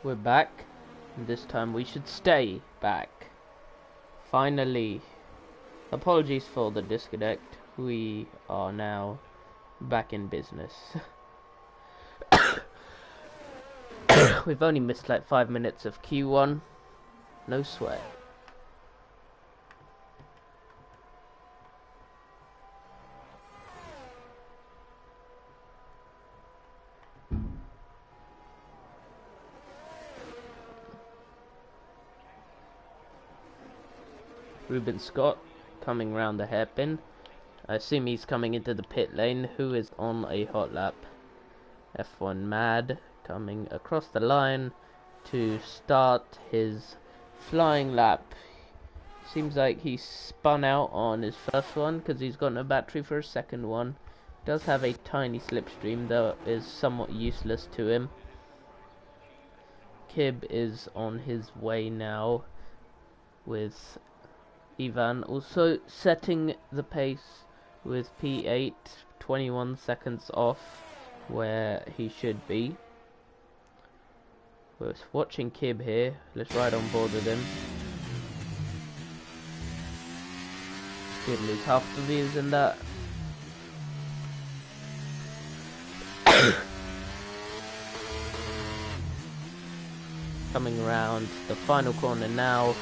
We're back, and this time we should stay back. Finally. Apologies for the disconnect. We are now back in business. We've only missed like 5 minutes of Q1. No sweat. Ruben Scott coming round the hairpin. I assume he's coming into the pit lane. Who is on a hot lap? F1 Mad coming across the line to start his flying lap. Seems like he spun out on his first one because he's got no battery for his second one. Does have a tiny slipstream, though is somewhat useless to him. Kib is on his way now with Ivan also setting the pace with P8, 21 seconds off where he should be. We're watching Kib here. Let's ride on board with him. Did lose half the views in that. Coming around the final corner now,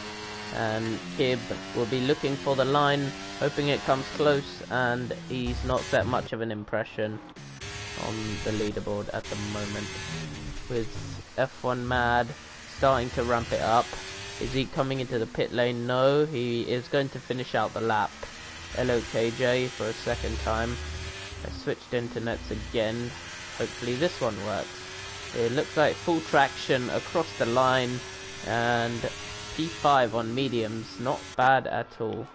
and Kib will be looking for the line, hoping it comes close, and he's not set much of an impression on the leaderboard at the moment. With F1 Mad starting to ramp it up. Is he coming into the pit lane? No, he is going to finish out the lap. Hello KJ for a second time. I switched internets again. Hopefully this one works. It looks like full traction across the line, and P5 on mediums, not bad at all.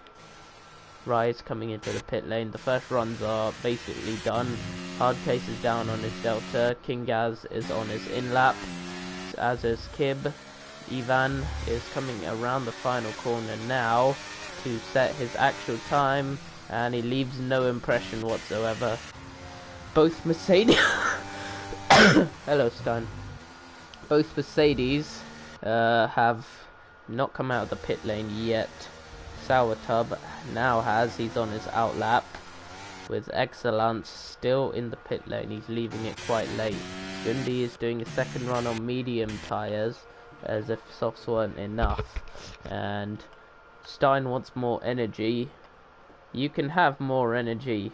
Rise coming into the pit lane. The first runs are basically done. Hardcase is down on his delta. King Gaz is on his in lap, as is Kib. Ivan is coming around the final corner now to set his actual time, and he leaves no impression whatsoever. Both Mercedes hello Stein. Both Mercedes have not come out of the pit lane yet. Sour Tub now has. He's on his out lap with Excellence still in the pit lane. He's leaving it quite late. Gundy is doing a second run on medium tyres as if softs weren't enough, and Stein wants more energy. You can have more energy,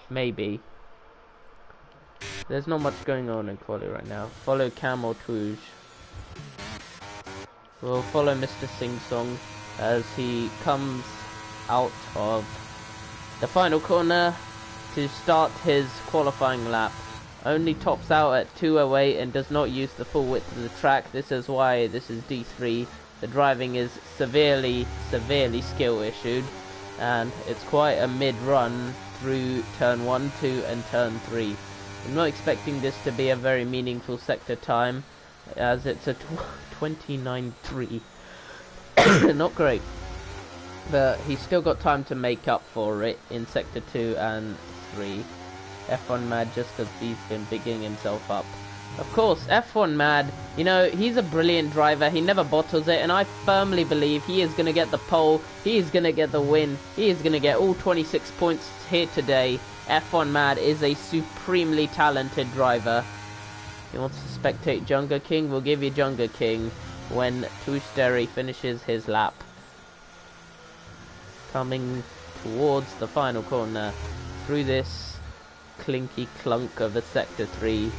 maybe. There's not much going on in quali right now. Follow Camel Touge. We'll follow Mr. Sing Song as he comes out of the final corner to start his qualifying lap. Only tops out at 2:08 and does not use the full width of the track. This is why this is D3. The driving is severely skill issued, and it's quite a mid-run through turn 1, 2 and turn 3. I'm not expecting this to be a very meaningful sector time, as it's a 29.3. Not great, but he's still got time to make up for it in sector 2 and 3. F1 Mad just because he's been bigging himself up. Of course, F1 Mad, you know, he's a brilliant driver. He never bottles it, and I firmly believe he is going to get the pole. He is going to get the win. He is going to get all 26 points here today. F1 Mad is a supremely talented driver. He wants to spectate Junga King. We'll give you Junga King when Tushterry finishes his lap. Coming towards the final corner through this clinky clunk of a sector 3.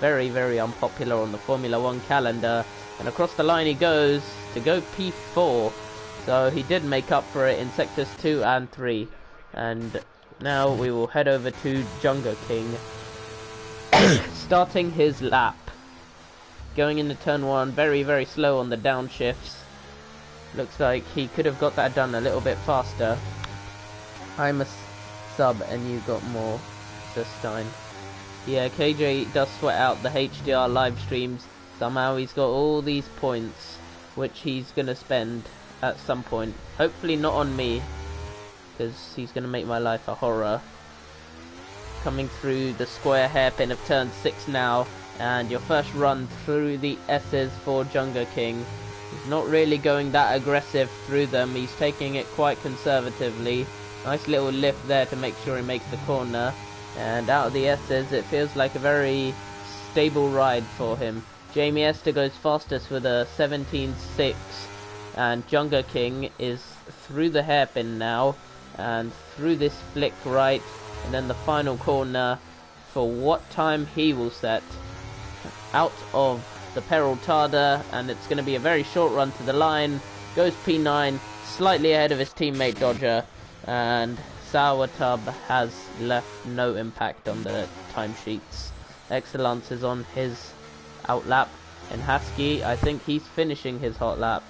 Very unpopular on the Formula 1 calendar, and across the line he goes to go P4, so he did make up for it in sectors 2 and 3. And now we will head over to Junga King starting his lap, going into turn 1, very slow on the downshifts. Looks like he could have got that done a little bit faster. I'm a sub and you got more, says Stein. Yeah, KJ does sweat out the HDR live streams. Somehow he's got all these points, which he's going to spend at some point. Hopefully not on me, because he's going to make my life a horror. Coming through the square hairpin of turn 6 now. and your first run through the S's for Jungle King. He's not really going that aggressive through them, he's taking it quite conservatively. Nice little lift there to make sure he makes the corner, and out of the S's it feels like a very stable ride for him. Jamie Esther goes fastest with a 17.6, and Jungle King is through the hairpin now, and through this flick right, and then the final corner for what time he will set. Out of the Peraltada, and it's going to be a very short run to the line. Goes P9, slightly ahead of his teammate Dodger, and Sourtub has left no impact on the timesheets. Excellence is on his out lap, and Husky, I think he's finishing his hot lap.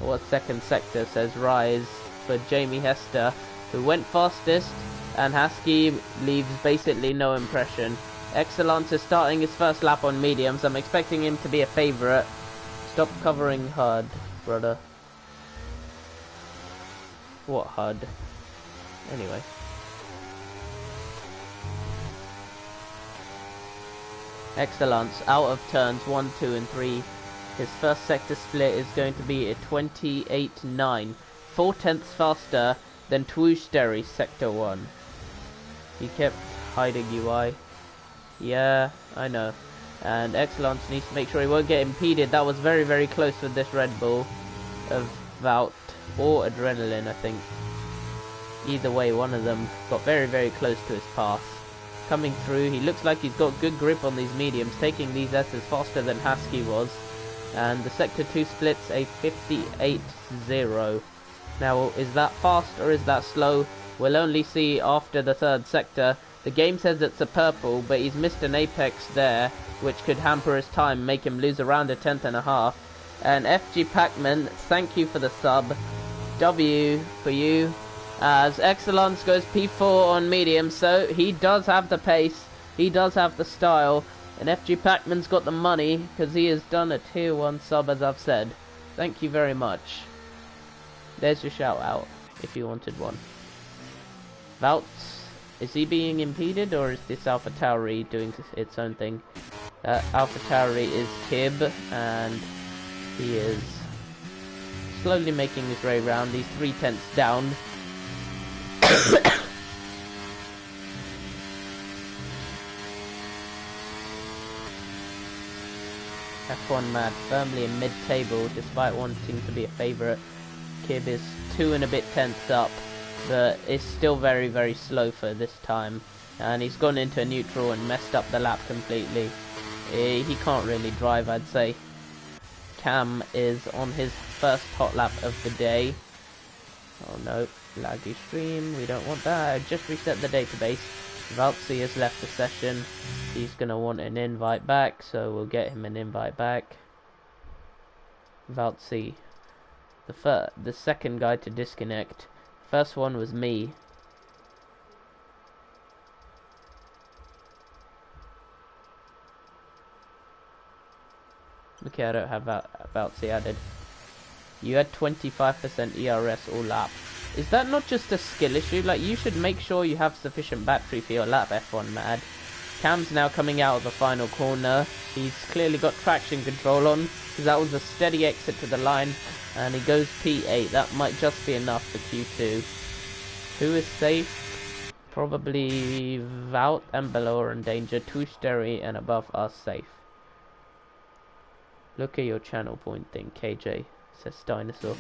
What second sector says rise for Jamie Hester, who went fastest, and Husky leaves basically no impression. Excellence is starting his first lap on mediums. I'm expecting him to be a favourite. Stop covering HUD, brother. What HUD? Anyway. Excellence out of turns 1, 2 and 3. His first sector split is going to be a 28.9. 4/10 faster than Twoosh sector 1. He kept hiding UI. Yeah, I know. And Excellence needs to make sure he won't get impeded. That was very, very close with this Red Bull of Vault or Adrenaline, I think. Either way, one of them got very, very close to his pass. Coming through, he looks like he's got good grip on these mediums, taking these S's faster than Husky was. And the sector 2 splits a 58.0. Now, is that fast or is that slow? We'll only see after the third sector. The game says it's a purple, but he's missed an apex there, which could hamper his time, make him lose around a 10th and a half. And FG Pacman, thank you for the sub. W for you. As Excellence goes P4 on medium, so he does have the pace, he does have the style, and FG Pacman's got the money, because he has done a tier 1 sub, as I've said. Thank you very much. There's your shout out, if you wanted one. Valts. Is he being impeded, or is this Alpha Tauri doing its own thing? Alpha Tauri is Kib, and he is slowly making his way round. He's 3/10 down. F1 Mad firmly in mid-table, despite wanting to be a favourite. Kib is 2 and a bit tenths up, but it's still very, very slow for this time, and he's gone into a neutral and messed up the lap completely. He can't really drive, I'd say. Cam is on his first hot lap of the day. Oh no, laggy stream, we don't want that. I just reset the database. Valtzy has left the session. He's gonna want an invite back, so we'll get him an invite back. Valtzy, the second guy to disconnect. First one was me. Okay, I don't have Valtzy added. You had 25% ERS all lap. Is that not just a skill issue? Like, you should make sure you have sufficient battery for your lap, F1 Mad. Cam's now coming out of the final corner. He's clearly got traction control on, because that was a steady exit to the line. And he goes P8. That might just be enough for Q2. Who is safe? Probably Vault and below are in danger. Twoosh and above are safe. Look at your channel point thing, KJ, says Dinosaur.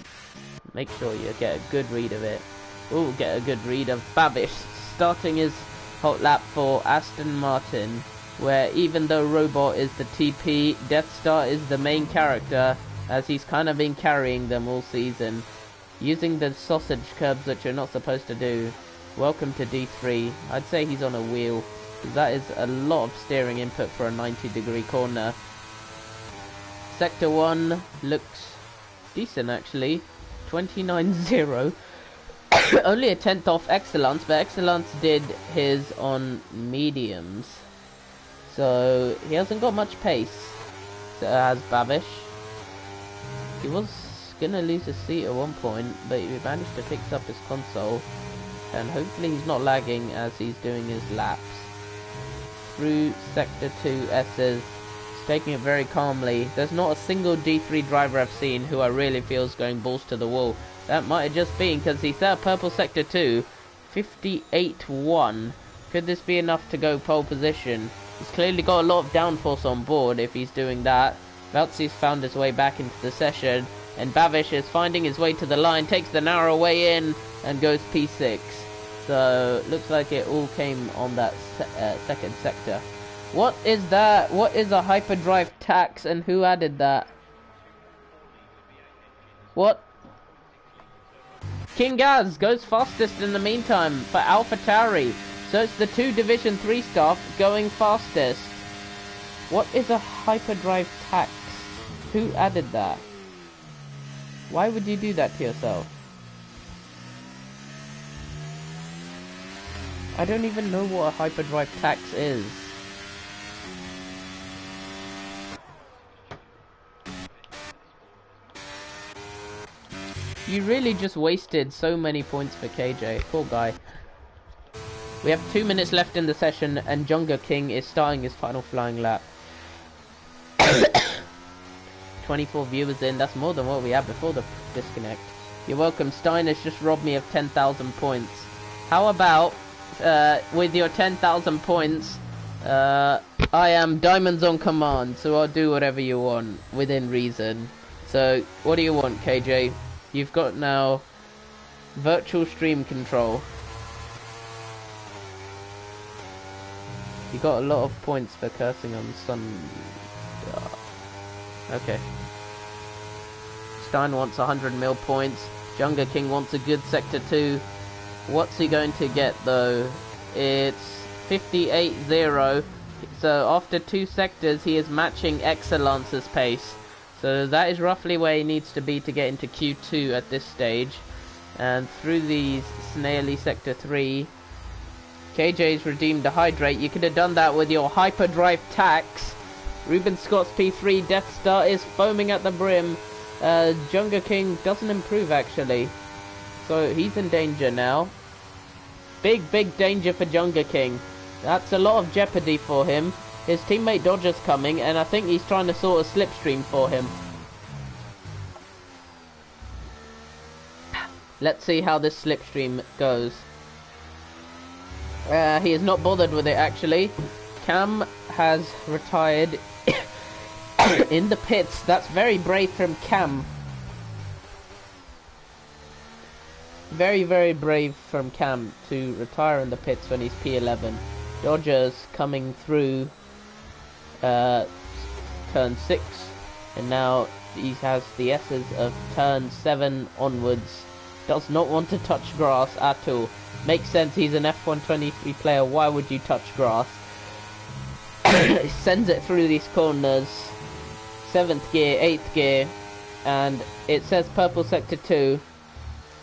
Make sure you get a good read of it. We'll get a good read of Babish starting his hot lap for Aston Martin, where even though Robot is the TP, Death Star is the main character, as he's kind of been carrying them all season. Using the sausage curbs that you're not supposed to do. Welcome to D3. I'd say he's on a wheel. That is a lot of steering input for a 90-degree corner. Sector 1 looks decent actually. 29.0. Only a 10th off Excellence, but Excellence did his on mediums. So he hasn't got much pace. So as Babish. He was gonna lose his seat at one point, but he managed to fix up his console, and hopefully he's not lagging as he's doing his laps. through Sector 2 S's. He's taking it very calmly. There's not a single D3 driver I've seen who I really feel is going balls to the wall. That might have just been because he's at purple Sector 2, 58-1. Could this be enough to go pole position? He's clearly got a lot of downforce on board if he's doing that. Valtsi's found his way back into the session, and Bavish is finding his way to the line, takes the narrow way in, and goes P6. So, looks like it all came on that second sector. What is that? What is a hyperdrive tax, and who added that? What? King Gaz goes fastest in the meantime for AlphaTauri. So it's the 2 Division 3 staff going fastest. What is a hyperdrive tax? Who added that? Why would you do that to yourself? I don't even know what a hyperdrive tax is. You really just wasted so many points for KJ. Poor guy. We have 2 minutes left in the session, and Junga King is starting his final flying lap. 24 viewers in, that's more than what we had before the disconnect. You're welcome. Stein has just robbed me of 10,000 points. How about, with your 10,000 points, I am diamonds on command, so I'll do whatever you want, within reason. So, what do you want, KJ? You've got now virtual stream control. You got a lot of points for cursing on Sun. Okay. Stein wants 100 mil points. Junga King wants a good Sector 2. What's he going to get though? It's 58-0. So after 2 sectors, he is matching Excellence's pace. So that is roughly where he needs to be to get into Q2 at this stage. And through these snaily Sector 3, KJ's redeemed the hydrate. You could have done that with your hyperdrive tax. Ruben Scott's P3 Death Star is foaming at the brim. Junga King doesn't improve actually. So he's in danger now. Big danger for Junga King. That's a lot of jeopardy for him. His teammate Dodger's coming, and I think he's trying to sort a slipstream for him. Let's see how this slipstream goes. He is not bothered with it actually. Cam has retired in the pits. That's very brave from Cam. Very brave from Cam to retire in the pits when he's P11. Dodgers coming through turn 6, and now he has the S's of turn 7 onwards. Does not want to touch grass at all. Makes sense, he's an F123 player, why would you touch grass? He sends it through these corners. 7th gear, 8th gear, and it says purple sector 2,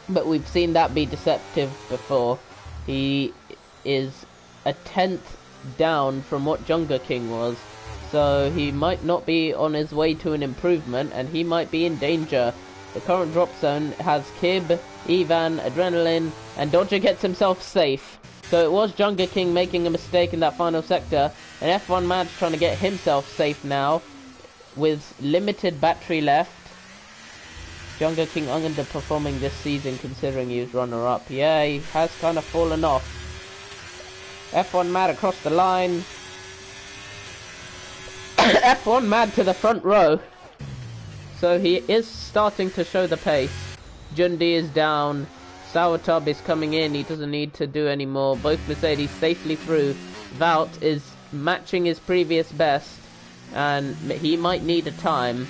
but we've seen that be deceptive before. He is a 10th down from what Junga King was, so he might not be on his way to an improvement, and he might be in danger. The current drop zone has Kib, Ivan, Adrenaline, and Dodger gets himself safe. So it was Junga King making a mistake in that final sector, and F1 Mad's trying to get himself safe now, with limited battery left. Junga King underperforming this season considering he was runner-up. Yeah, he has kind of fallen off. F1 Mad across the line. F1 Mad to the front row. So he is starting to show the pace. Jundi is down. Sourtub is coming in. He doesn't need to do any more. Both Mercedes safely through. Vault is matching his previous best, and he might need a time.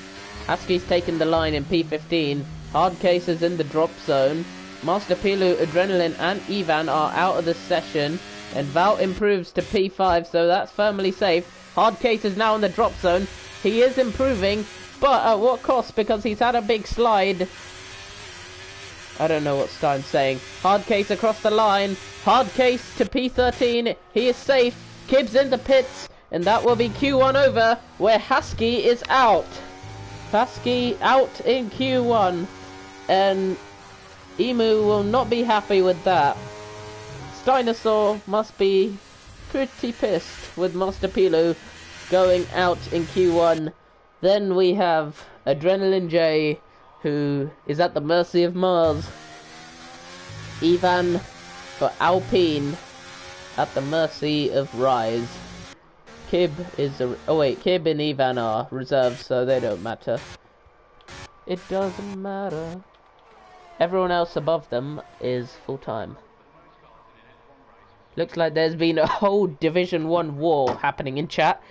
Husky's taken the line in P15. Hardcase is in the drop zone. Master Pilu, Adrenaline, and Ivan are out of the session, and Vault improves to P5, so that's firmly safe. Hardcase is now in the drop zone. He is improving, but at what cost? Because he's had a big slide. I don't know what Stein's saying. Hardcase across the line. Hardcase to P13. He is safe. Kibbs in the pits. And that will be Q1 over, where Husky is out. Husky out in Q1. And Emu will not be happy with that. Steinosaur must be pretty pissed with Master Pilu going out in Q1. Then we have Adrenaline J, who is at the mercy of Mars. Ivan for Alpine at the mercy of Rise. Kib is Kib and Ivan are reserved, so they don't matter. It doesn't matter. Everyone else above them is full-time. Looks like there's been a whole Division 1 war happening in chat.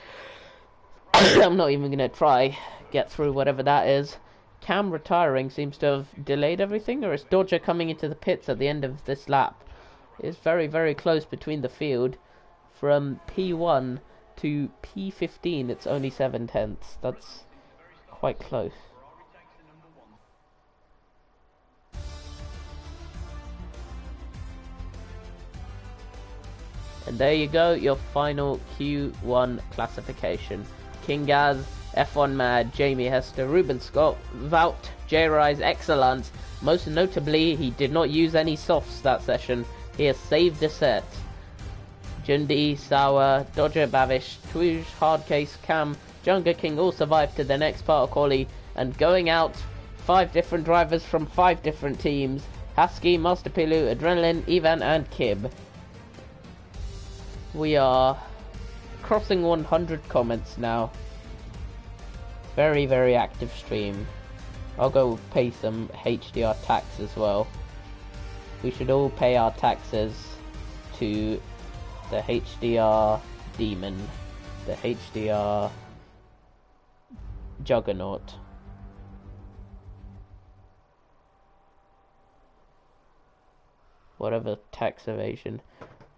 I'm not even gonna try get through whatever that is. Cam retiring seems to have delayed everything, or is Dodger coming into the pits at the end of this lap? It's very, very close between the field. From P1 to P15, it's only 7/10. That's quite close. And there you go, your final Q1 classification. King Gaz, F1 Mad, Jamie Hester, Ruben Scott, Vout, J-Rise, Excellence. Most notably, he did not use any softs that session. He has saved the set. Jundi, Sauer, Dodger, Bavish, Twoosh, Hardcase, Cam, Junga King all survived to the next part of quali. And going out, 5 different drivers from 5 different teams. Husky, Master Pilu, Adrenaline, Ivan and Kib. We are crossing 100 comments now. Very, very active stream. I'll go pay some HDR tax as well. We should all pay our taxes to the HDR demon, the HDR juggernaut. Whatever tax evasion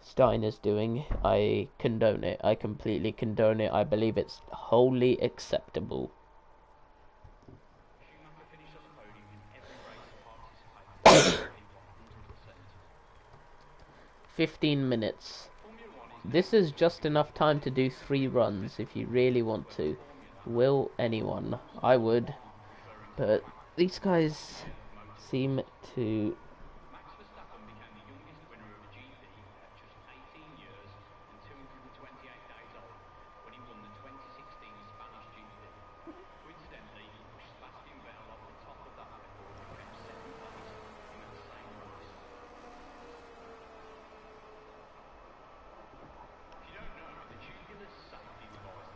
Stein is doing, I condone it. I completely condone it. I believe it's wholly acceptable. $15. This is just enough time to do 3 runs if you really want to. Will anyone? I would. But these guys seem to...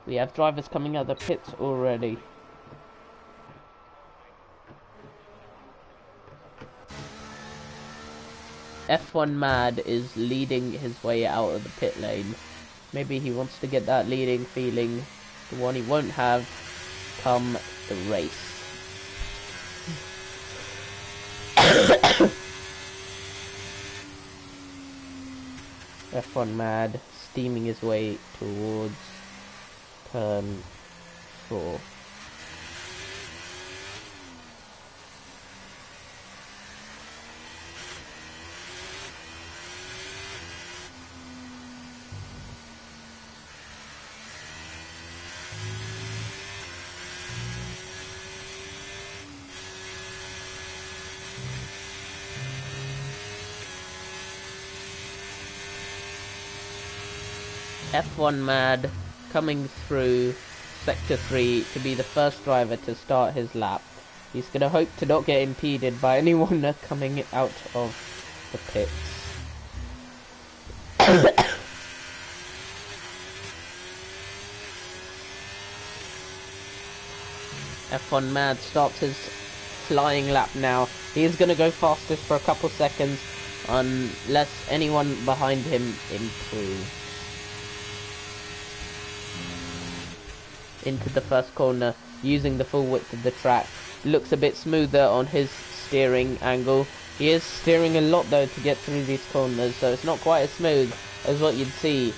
We have drivers coming out of the pits already. F1 Mad is leading his way out of the pit lane. Maybe he wants to get that leading feeling, the one he won't have come the race. F1 Mad steaming his way towards turn 4. F1 Mad coming through sector 3 to be the first driver to start his lap. He's gonna hope to not get impeded by anyone coming out of the pits. F1 Mad starts his flying lap now. He is gonna go fastest for a couple seconds unless anyone behind him improves. Into the first corner, using the full width of the track. Looks a bit smoother on his steering angle. He is steering a lot though to get through these corners, so it's not quite as smooth as what you'd see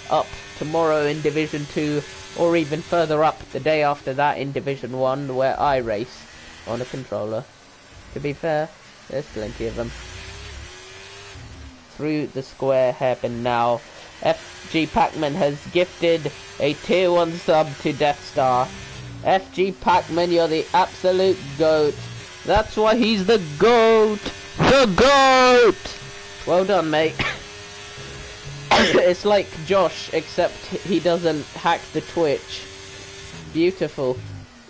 up tomorrow in Division 2, or even further up the day after that in Division 1, where I race on a controller. To be fair, there's plenty of them. Through the square hairpin now. FG Pac-Man has gifted a tier 1 sub to Death Star. FG Pac-Man, you're the absolute GOAT. That's why he's the GOAT. The GOAT! Well done, mate. It's like Josh, except he doesn't hack the Twitch. Beautiful.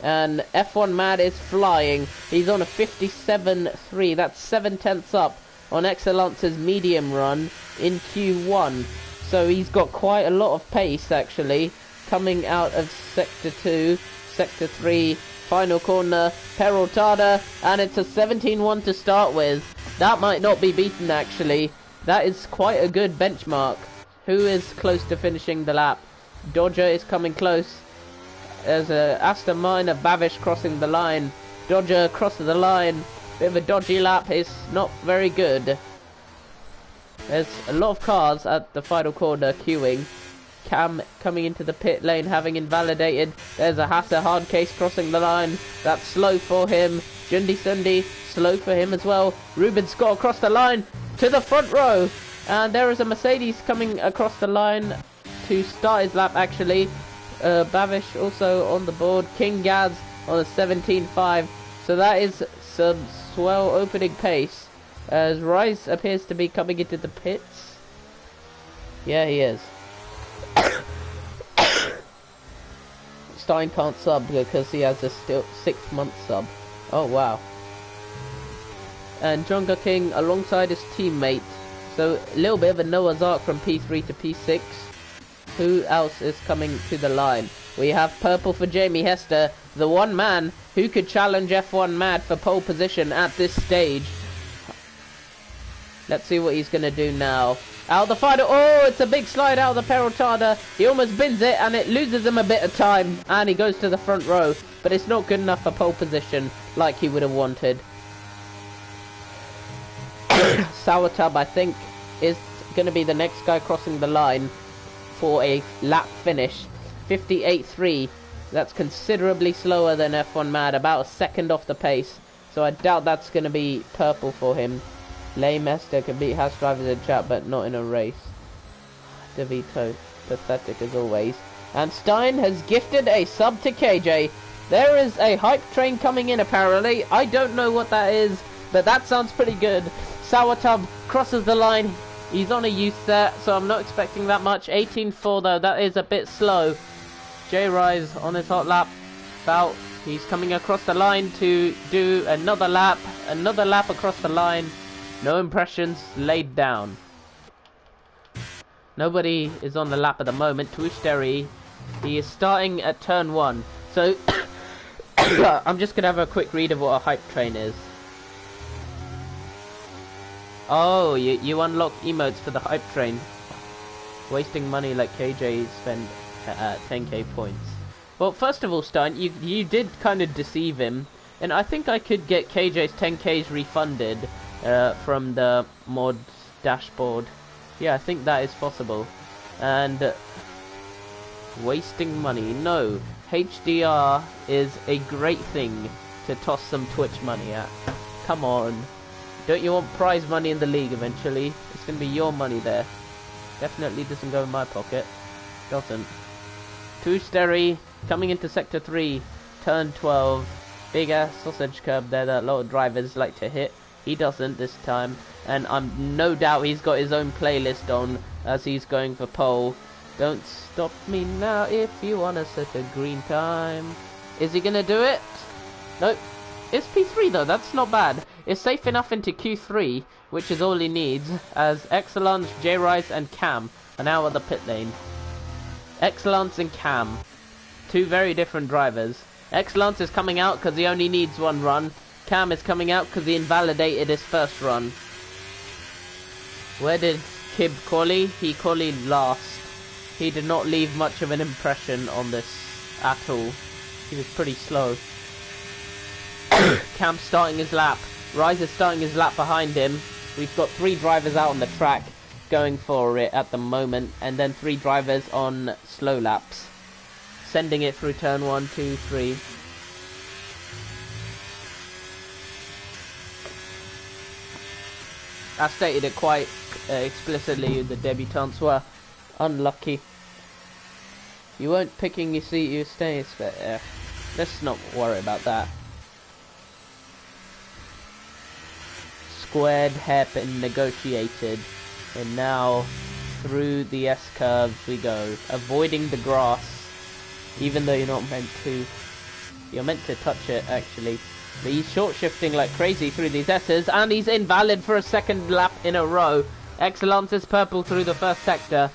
And F1 Mad is flying. He's on a 57.3. That's 7/10 up on Excellence's medium run in Q1. So he's got quite a lot of pace, actually, coming out of Sector 2, Sector 3, final corner, Peraltada, and it's a 17.1 to start with. That might not be beaten, actually. That is quite a good benchmark. Who is close to finishing the lap? Dodger is coming close. There's a Aston Martin, Bavish crossing the line. Dodger crosses the line. Bit of a dodgy lap. It's not very good. There's a lot of cars at the final corner queuing. Cam coming into the pit lane, having invalidated. There's a Hasse hard case crossing the line. That's slow for him. Jundi Sundi, slow for him as well. Ruben Scott across the line to the front row. And there is a Mercedes coming across the line to start his lap, actually. Bavish also on the board. King Gaz on a 17.5. So that is some swell opening pace. As Rice appears to be coming into the pits. Yeah, he is. Stein can't sub because he has a still 6-month sub. Oh wow. And Jonga King alongside his teammate. So a little bit of a Noah's Ark from P3 to P6. Who else is coming to the line? We have purple for Jamie Hester, the one man who could challenge F1 Mad for pole position at this stage. Let's see what he's going to do now. Out the final. Oh, it's a big slide out of the Peraltada. He almost bins it and it loses him a bit of time. And he goes to the front row. But it's not good enough for pole position like he would have wanted. Sawatub, I think, is going to be the next guy crossing the line for a lap finish. 58.3. That's considerably slower than F1 Mad. About a second off the pace. So I doubt that's going to be purple for him. Lame Esther can beat Haas drivers in chat, but not in a race. DeVito, pathetic as always. And Stein has gifted a sub to KJ. There is a hype train coming in, apparently. I don't know what that is, but that sounds pretty good. Sawatub crosses the line. He's on a youth set, so I'm not expecting that much. 18.4 though, that is a bit slow. J Rise on his hot lap. Bout, he's coming across the line to do another lap across the line. No impressions laid down. Nobody is on the lap at the moment. Tuishteri, he is starting at turn 1. So I'm just gonna have a quick read of what a hype train is. Oh, you unlock emotes for the hype train. Wasting money like KJ spent 10k points. Well, first of all, Stein, you did kind of deceive him, and I think I could get KJ's 10k's refunded from the mod dashboard. Yeah, I think that is possible. And wasting money. No, HDR is a great thing to toss some Twitch money at. Come on. Don't you want prize money in the league eventually? It's going to be your money there. Definitely doesn't go in my pocket. Doesn't. Tuishteri coming into Sector 3, turn 12. Big ass sausage curb there that a lot of drivers like to hit. He doesn't this time. And I'm no doubt he's got his own playlist on as he's going for pole. Don't stop me now if you want to set a green time. Is he going to do it? Nope. It's P3 though, that's not bad. It's safe enough into Q3, which is all he needs, as Excellence, J-Rise and Cam are now at the pit lane. Excellence and Cam. Two very different drivers. Excellence is coming out because he only needs one run. Cam is coming out because he invalidated his first run. Where did Kib quali? He qualied last. He did not leave much of an impression on this at all. He was pretty slow. Cam's starting his lap. Rise is starting his lap behind him. We've got 3 drivers out on the track going for it at the moment, and then 3 drivers on slow laps, sending it through turn 1, 2, 3. I stated it quite explicitly. The debutants were unlucky. You weren't picking your seat, you were staying. Let's not worry about that. Squared, hep, and negotiated, and now through the S-curves we go, avoiding the grass, even though you're not meant to. You're meant to touch it, actually. But he's short-shifting like crazy through these S's, and he's invalid for a second lap in a row. Excellence is purple through the first sector.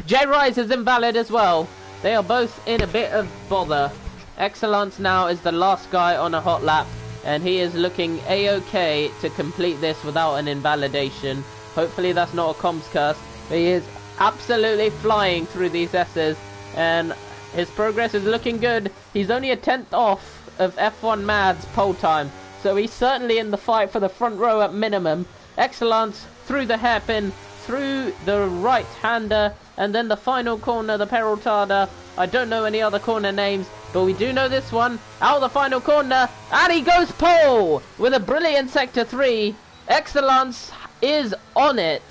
J-Rise is invalid as well. They are both in a bit of bother. Excellence now is the last guy on a hot lap, and he is looking a-okay to complete this without an invalidation. Hopefully that's not a comms curse. But he is absolutely flying through these S's, and his progress is looking good. He's only a 10th off of F1 Mad's pole time, so he's certainly in the fight for the front row at minimum. Excellence through the hairpin, through the right-hander, and then the final corner, the Peraltada. I don't know any other corner names, but we do know this one. Out of the final corner, and he goes pole with a brilliant sector 3. Excellence is on it.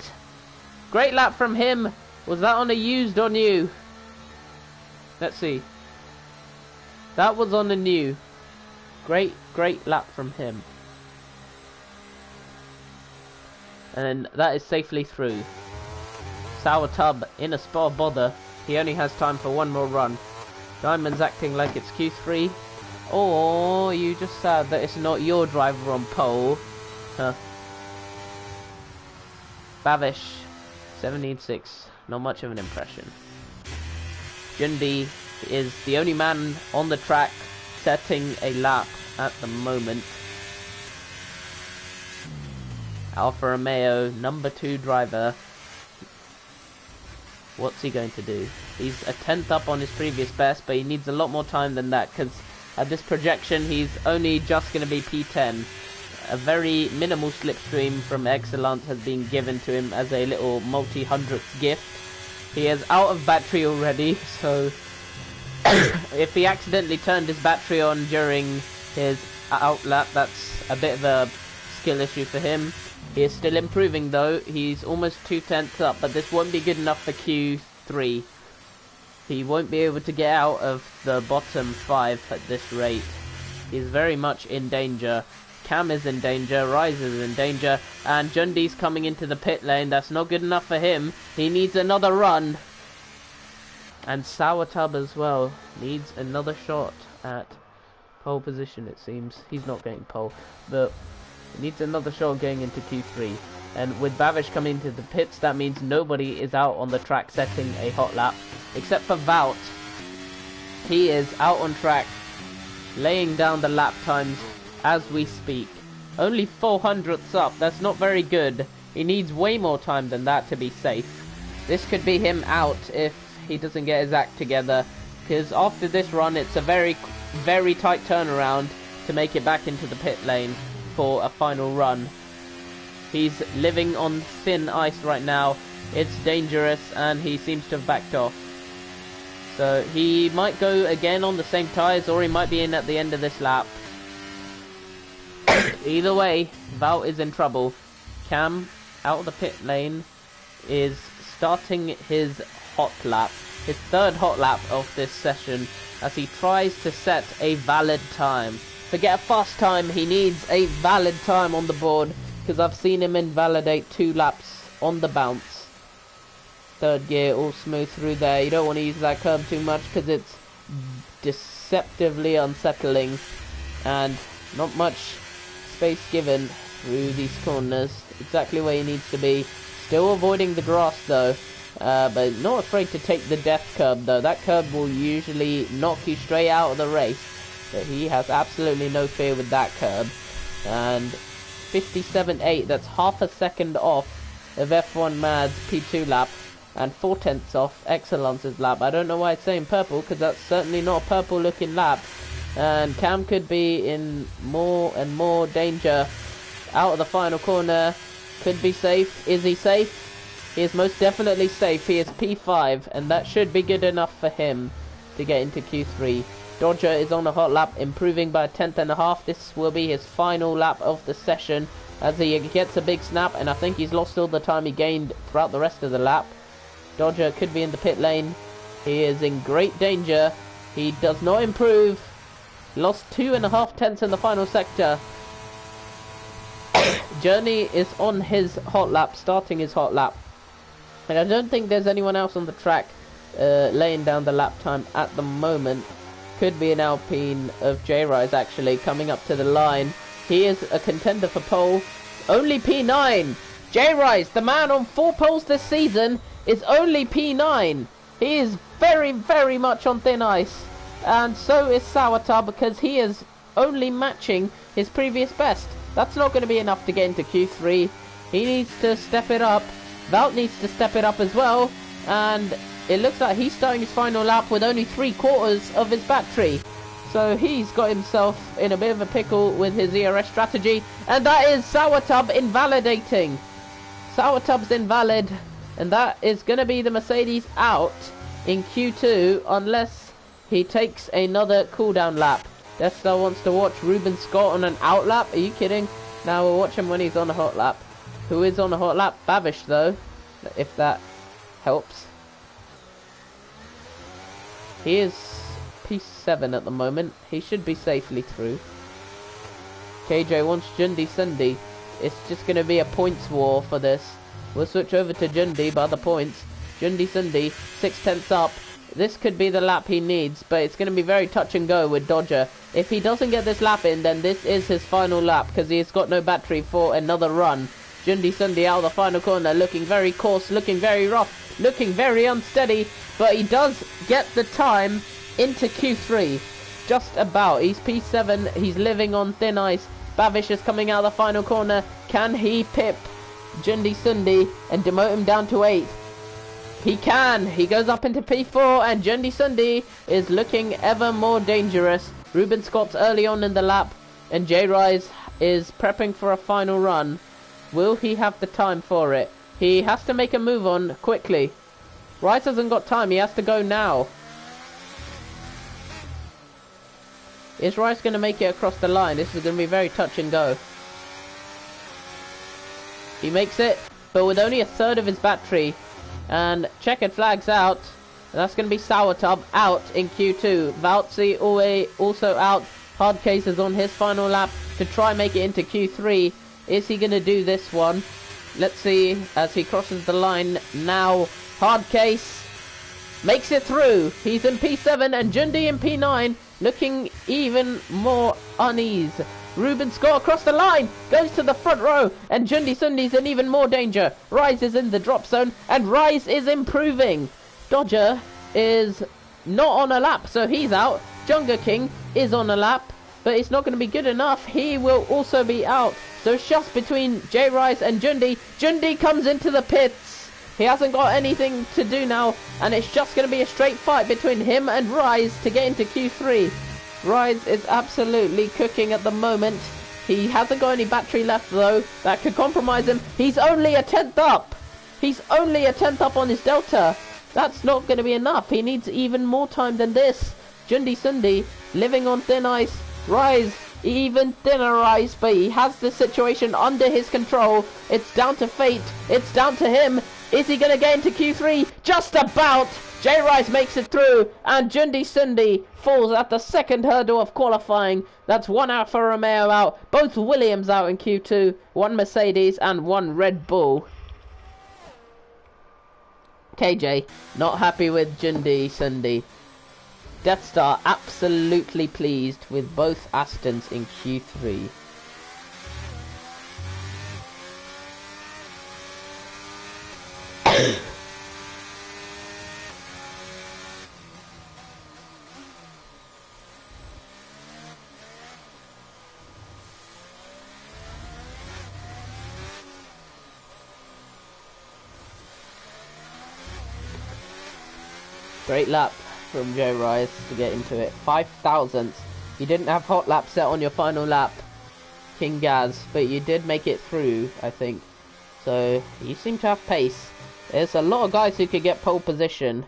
Great lap from him. Was that on a used or new? Let's see. That was on a new. Great lap from him. And that is safely through. Sour Tub in a spot of bother. He only has time for one more run. Diamond's acting like it's Q3. Or you just sad that it's not your driver on pole. Huh. Bavish, 17.6. Not much of an impression. Jundi is the only man on the track setting a lap at the moment. Alfa Romeo, number 2 driver. What's he going to do? He's a 10th up on his previous best, but he needs a lot more time than that, because at this projection he's only just going to be P10. A very minimal slipstream from Excellence has been given to him as a little multi-hundredths gift. He is out of battery already, so if he accidentally turned his battery on during his outlap, that's a bit of a skill issue for him. He is still improving though. He's almost 2/10 up, but this won't be good enough for Q3. He won't be able to get out of the bottom 5 at this rate. He's very much in danger. Cam is in danger, Rise is in danger, and Jundi's coming into the pit lane. That's not good enough for him. He needs another run. And Sour Tub as well needs another shot at pole position, it seems. He's not getting pole, but he needs another shot going into Q3. And with Bavish coming into the pits, that means nobody is out on the track setting a hot lap, except for Vout. He is out on track, laying down the lap times as we speak. Only 400ths up, that's not very good. He needs way more time than that to be safe. This could be him out if he doesn't get his act together, because after this run it's a very tight turnaround to make it back into the pit lane for a final run. He's living on thin ice right now. It's dangerous, and he seems to have backed off. So he might go again on the same tyres, or he might be in at the end of this lap. Either way, Val is in trouble. Cam, out of the pit lane, is starting his hot lap, his 3rd hot lap of this session, as he tries to set a valid time. Forget a fast time, he needs a valid time on the board, because I've seen him invalidate 2 laps on the bounce. 3rd gear, all smooth through there. You don't want to use that curb too much, because it's deceptively unsettling, and not much space given through these corners. Exactly where he needs to be. Still avoiding the grass though, but not afraid to take the death curb though. That curb will usually knock you straight out of the race, but he has absolutely no fear with that curb. And 57.8, that's half a second off of F1 Mad's P2 lap, and 4/10 off Excellence's lap. I don't know why it's saying purple, because that's certainly not a purple looking lap. And Cam could be in more and more danger. Out of the final corner, could be safe. Is he safe? He is most definitely safe. He is P5, and that should be good enough for him to get into Q3. Dodger is on a hot lap, improving by 1/10.5. This will be his final lap of the session, as he gets a big snap, and I think he's lost all the time he gained throughout the rest of the lap. Dodger could be in the pit lane. He is in great danger. He does not improve. Lost 2.5 tenths in the final sector. Journey is on his hot lap, starting his hot lap. And I don't think there's anyone else on the track laying down the lap time at the moment. Could be an Alpine of J-Rise actually coming up to the line. He is a contender for pole. Only P9. J-Rise, the man on 4 poles this season, is only P9. He is very, very much on thin ice. And so is Sawata, because he is only matching his previous best. That's not going to be enough to get into Q3. He needs to step it up. Wout needs to step it up as well. And it looks like he's starting his final lap with only 3/4 of his battery. So he's got himself in a bit of a pickle with his ERS strategy. And that is Sawatub invalidating. Sawatub's invalid. And that is going to be the Mercedes out in Q2 unless he takes another cooldown lap. Deathstar wants to watch Ruben Scott on an out lap. Are you kidding? Now we'll watch him when he's on a hot lap. Who is on a hot lap? Babish though, if that helps. He is P7 at the moment. He should be safely through. KJ wants Jundi Sunday. It's just going to be a points war for this. We'll switch over to Jundi by the points. Jundi Sunday, 6/10 up. This could be the lap he needs, but it's going to be very touch and go with Dodger. If he doesn't get this lap in, then this is his final lap, because he's got no battery for another run. Jundi Sunday out of the final corner, looking very coarse, looking very rough, looking very unsteady, but he does get the time into Q3. Just about. He's P7, he's living on thin ice. Babish is coming out of the final corner. Can he pip Jundi Sunday and demote him down to 8th? He can. He goes up into P4 and Jundi Sunday is looking ever more dangerous. Ruben Scott's early on in the lap and J-Rise is prepping for a final run. Will he have the time for it? He has to make a move on quickly. Rice hasn't got time. He has to go now. Is Rice going to make it across the line? This is going to be very touch and go. He makes it, but with only 1/3 of his battery. And checkered flags out. And that's going to be Sourtub out in Q2. Valtzi also out. Hardcase is on his final lap to try and make it into Q3. Is he going to do this one? Let's see as he crosses the line now. Hardcase makes it through. He's in P7 and Jundi in P9 looking even more unease. Ruben Scott across the line, goes to the front row, and Jundi Sundi's in even more danger. Rise is in the drop zone, and Rise is improving. Dodger is not on a lap, so he's out. Junga King is on a lap, but it's not going to be good enough. He will also be out. So it's just between J-Rise and Jundi. Jundi comes into the pits. He hasn't got anything to do now, and it's just going to be a straight fight between him and Rise to get into Q3. Rise is absolutely cooking at the moment. He hasn't got any battery left though. That could compromise him. He's only a 10th up. He's only a 10th up on his Delta. That's not going to be enough. He needs even more time than this. Jundi Sunday living on thin ice. Rise even thinner ice, but he has the situation under his control. It's down to fate. It's down to him. Is he going to get into Q3? Just about. J-Rise makes it through, and Jundi Sunday falls at the second hurdle of qualifying. That's 1 Alfa Romeo out, both Williams out in Q2, 1 Mercedes and 1 Red Bull. KJ, not happy with Jundi Sunday. Deathstar absolutely pleased with both Astons in Q3. Great lap from Joe Rise to get into it. 5,000th. You didn't have hot lap set on your final lap, King Gaz, but you did make it through, I think. So you seem to have pace. There's a lot of guys who could get pole position.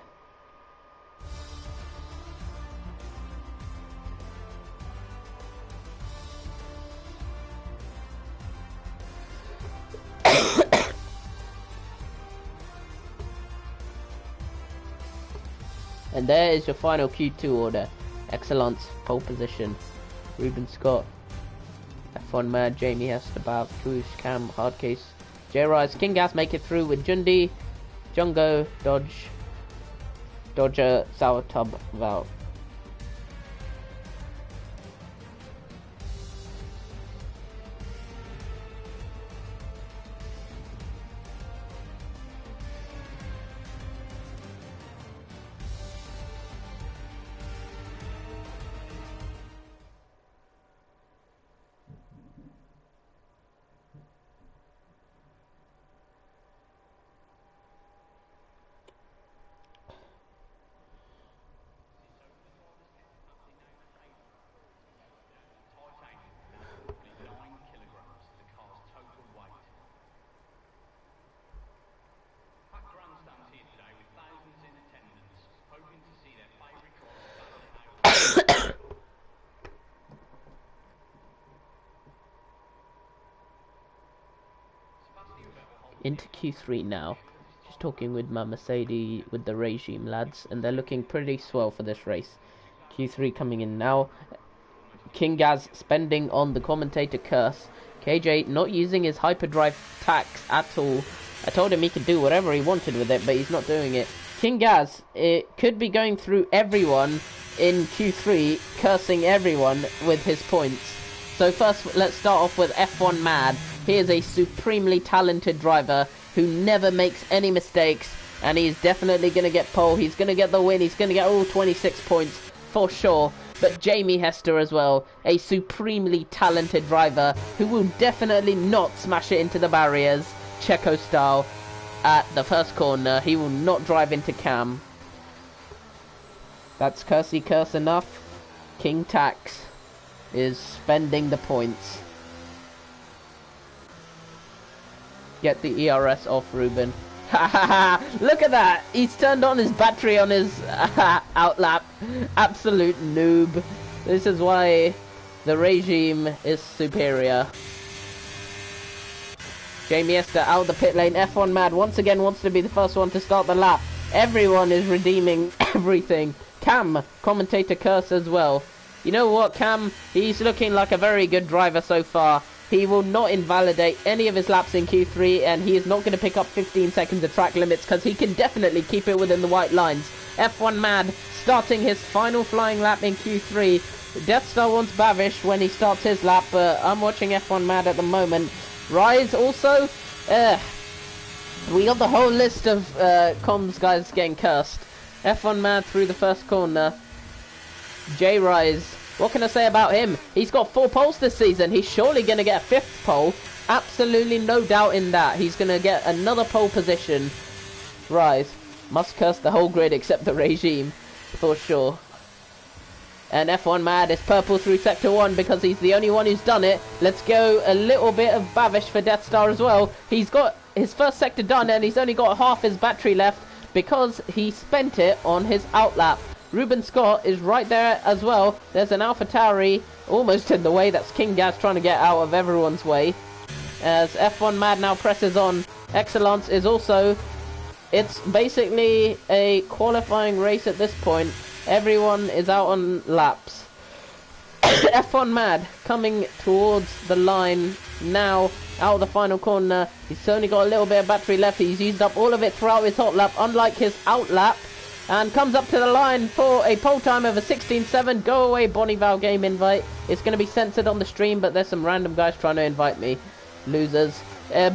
And there is your final Q2 order. Excellence, pole position. Ruben Scott, F1 Mad, Jamie Hesterbab, Koosh, Cam, Hardcase, J-Rise, King Gas make it through with Jundi. Jungo, Dodger, Sour Tub, Valve. Into Q3 now. Just talking with my Mercedes, with the regime lads, and they're looking pretty swell for this race. Q3 coming in now. King Gaz spending on the commentator curse. KJ not using his hyperdrive tax at all. I told him he could do whatever he wanted with it, but he's not doing it. King Gaz, it could be going through everyone in Q3, cursing everyone with his points. So first, let's start off with F1 Mad. He is a supremely talented driver who never makes any mistakes, and he's definitely going to get pole. He's going to get the win. He's going to get all 26 points for sure. But Jamie Hester as well, a supremely talented driver who will definitely not smash it into the barriers, Checo style, at the first corner. He will not drive into Cam. That's cursey curse enough. King Tax is spending the points. Get the ERS off, Ruben. Ha ha ha! Look at that! He's turned on his battery on his outlap. Absolute noob. This is why the regime is superior. Jamie Esther out of the pit lane. F1 Mad once again wants to be the first one to start the lap. Everyone is redeeming everything. Cam, commentator curse as well. You know what, Cam? He's looking like a very good driver so far. He will not invalidate any of his laps in Q3, and he is not going to pick up 15 seconds of track limits because he can definitely keep it within the white lines. F1 Mad starting his final flying lap in Q3. Death Star wants Bavish when he starts his lap, but I'm watching F1 Mad at the moment. Rise also, we got the whole list of comms guys getting cursed. F1 Mad through the first corner. J Rise. What can I say about him? He's got 4 poles this season. He's surely going to get a 5th pole. Absolutely no doubt in that. He's going to get another pole position. Rise. Must curse the whole grid except the regime. For sure. And F1 Mad is purple through Sector 1 because he's the only one who's done it. Let's go a little bit of Bavish for Death Star as well. He's got his first sector done and he's only got half his battery left because he spent it on his outlap. Ruben Scott is right there as well. There's an AlphaTauri almost in the way. That's King Gaz trying to get out of everyone's way. As F1 Mad now presses on. Excellence is also... It's basically a qualifying race at this point. Everyone is out on laps. F1 Mad coming towards the line now. Out of the final corner. He's only got a little bit of battery left. He's used up all of it throughout his hot lap, unlike his out lap. And comes up to the line for a pole time of a 16.7. Go away, Bonnie Val game invite. It's going to be censored on the stream, but there's some random guys trying to invite me. Losers.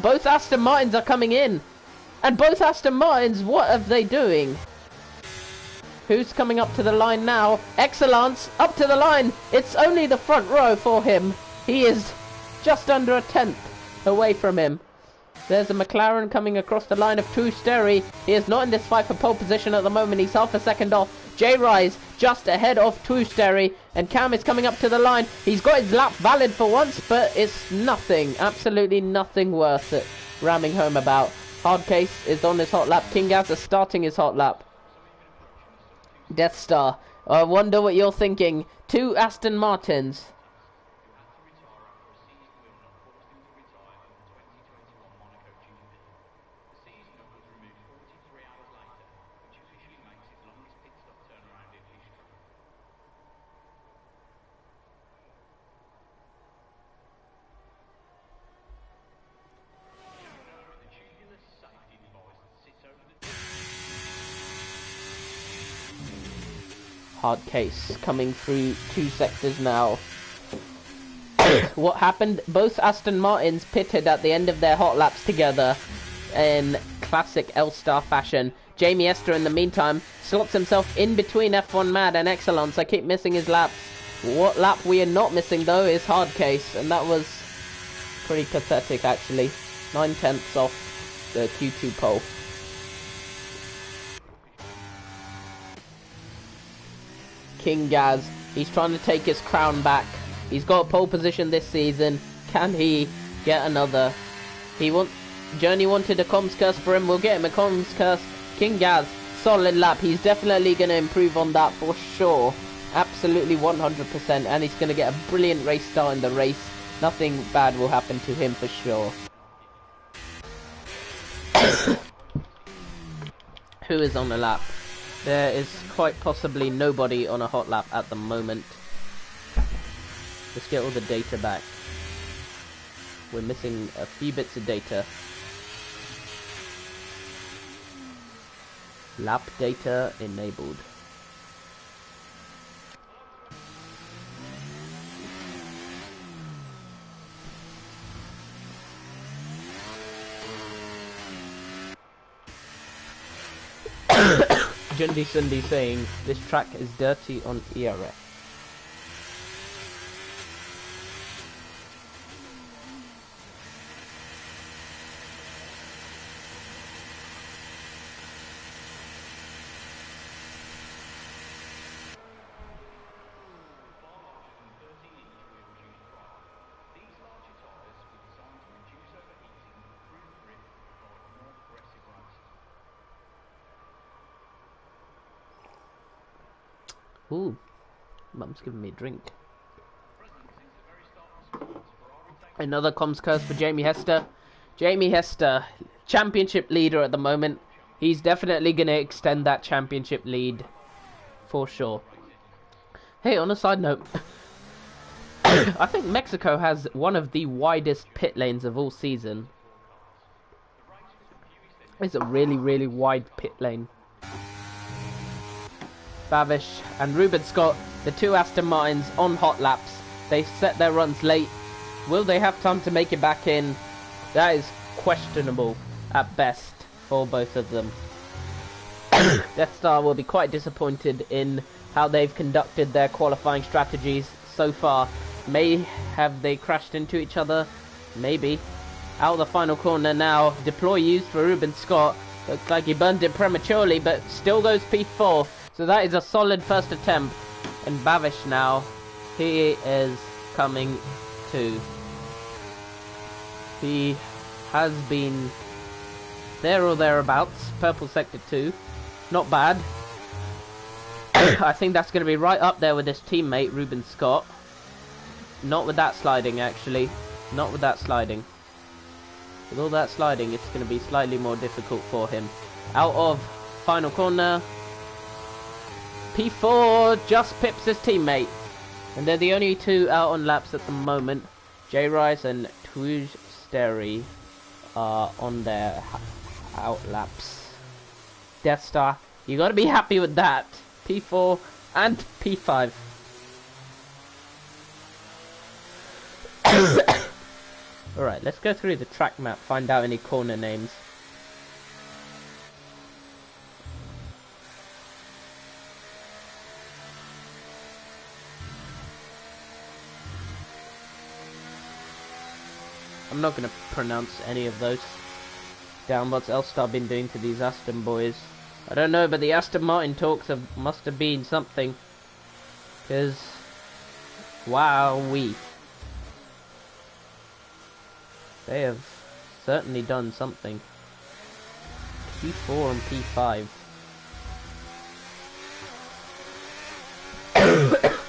Both Aston Martins are coming in. And both Aston Martins, what are they doing? Who's coming up to the line now? Excellence, up to the line. It's only the front row for him. He is just under a 10th away from him. There's a McLaren coming across the line of Tuisteri. He is not in this fight for pole position at the moment. He's half a second off. J Rise just ahead of Tuisteri. And Cam is coming up to the line. He's got his lap valid for once, but it's nothing. Absolutely nothing worth it. Ramming home about. Hardcase is on his hot lap. King Gaz is starting his hot lap. Death Star. I wonder what you're thinking. 2 Aston Martins. Hard case coming through 2 sectors now. What happened? Both Aston Martins pitted at the end of their hot laps together in classic L-Star fashion. Jamie Esther, in the meantime, slots himself in between F1 Mad and Excellence. I keep missing his laps. What lap we are not missing, though, is Hard Case, and that was pretty pathetic, actually. 9/10 off the Q2 pole. King Gaz, he's trying to take his crown back. He's got a pole position this season. Can he get another? Journey wanted a comms curse for him. We'll get him a comms curse. King Gaz, solid lap. He's definitely going to improve on that for sure. Absolutely 100%. And he's going to get a brilliant race start in the race. Nothing bad will happen to him for sure. Who is on the lap? There is quite possibly nobody on a hot lap at the moment. Let's get all the data back. We're missing a few bits of data. Lap data enabled. Jundi Sunday saying this track is dirty on ERF. Ooh, Mum's giving me a drink. Another comms curse for Jamie Hester. Jamie Hester, championship leader at the moment. He's definitely going to extend that championship lead for sure. Hey, on a side note, I think Mexico has one of the widest pit lanes of all season. It's a really, really wide pit lane. Bavish and Ruben Scott, the 2 Aston Martins on hot laps. They set their runs late. Will they have time to make it back in? That is questionable at best for both of them. Death Star will be quite disappointed in how they've conducted their qualifying strategies so far. Have they crashed into each other? Maybe. Out of the final corner now. Deploy used for Ruben Scott. Looks like he burned it prematurely, but still goes P4. So that is a solid first attempt. And Bavish now, he is coming to. He has been there or thereabouts. Purple sector 2. Not bad. I think that's going to be right up there with his teammate, Ruben Scott. Not with that sliding, actually. Not with that sliding. With all that sliding, it's going to be slightly more difficult for him. Out of final corner. P4 just pips his teammate. And they're the only 2 out on laps at the moment. J Rice and Tuj Sterry are on their out laps. Death Star, you gotta be happy with that. P4 and P5. Alright, let's go through the track map, find out any corner names. I'm not going to pronounce any of those. Damn, what's L-Star been doing to these Aston boys? I don't know, but the Aston Martin talks must have been something. Because, wowee. They have certainly done something. P4 and P5.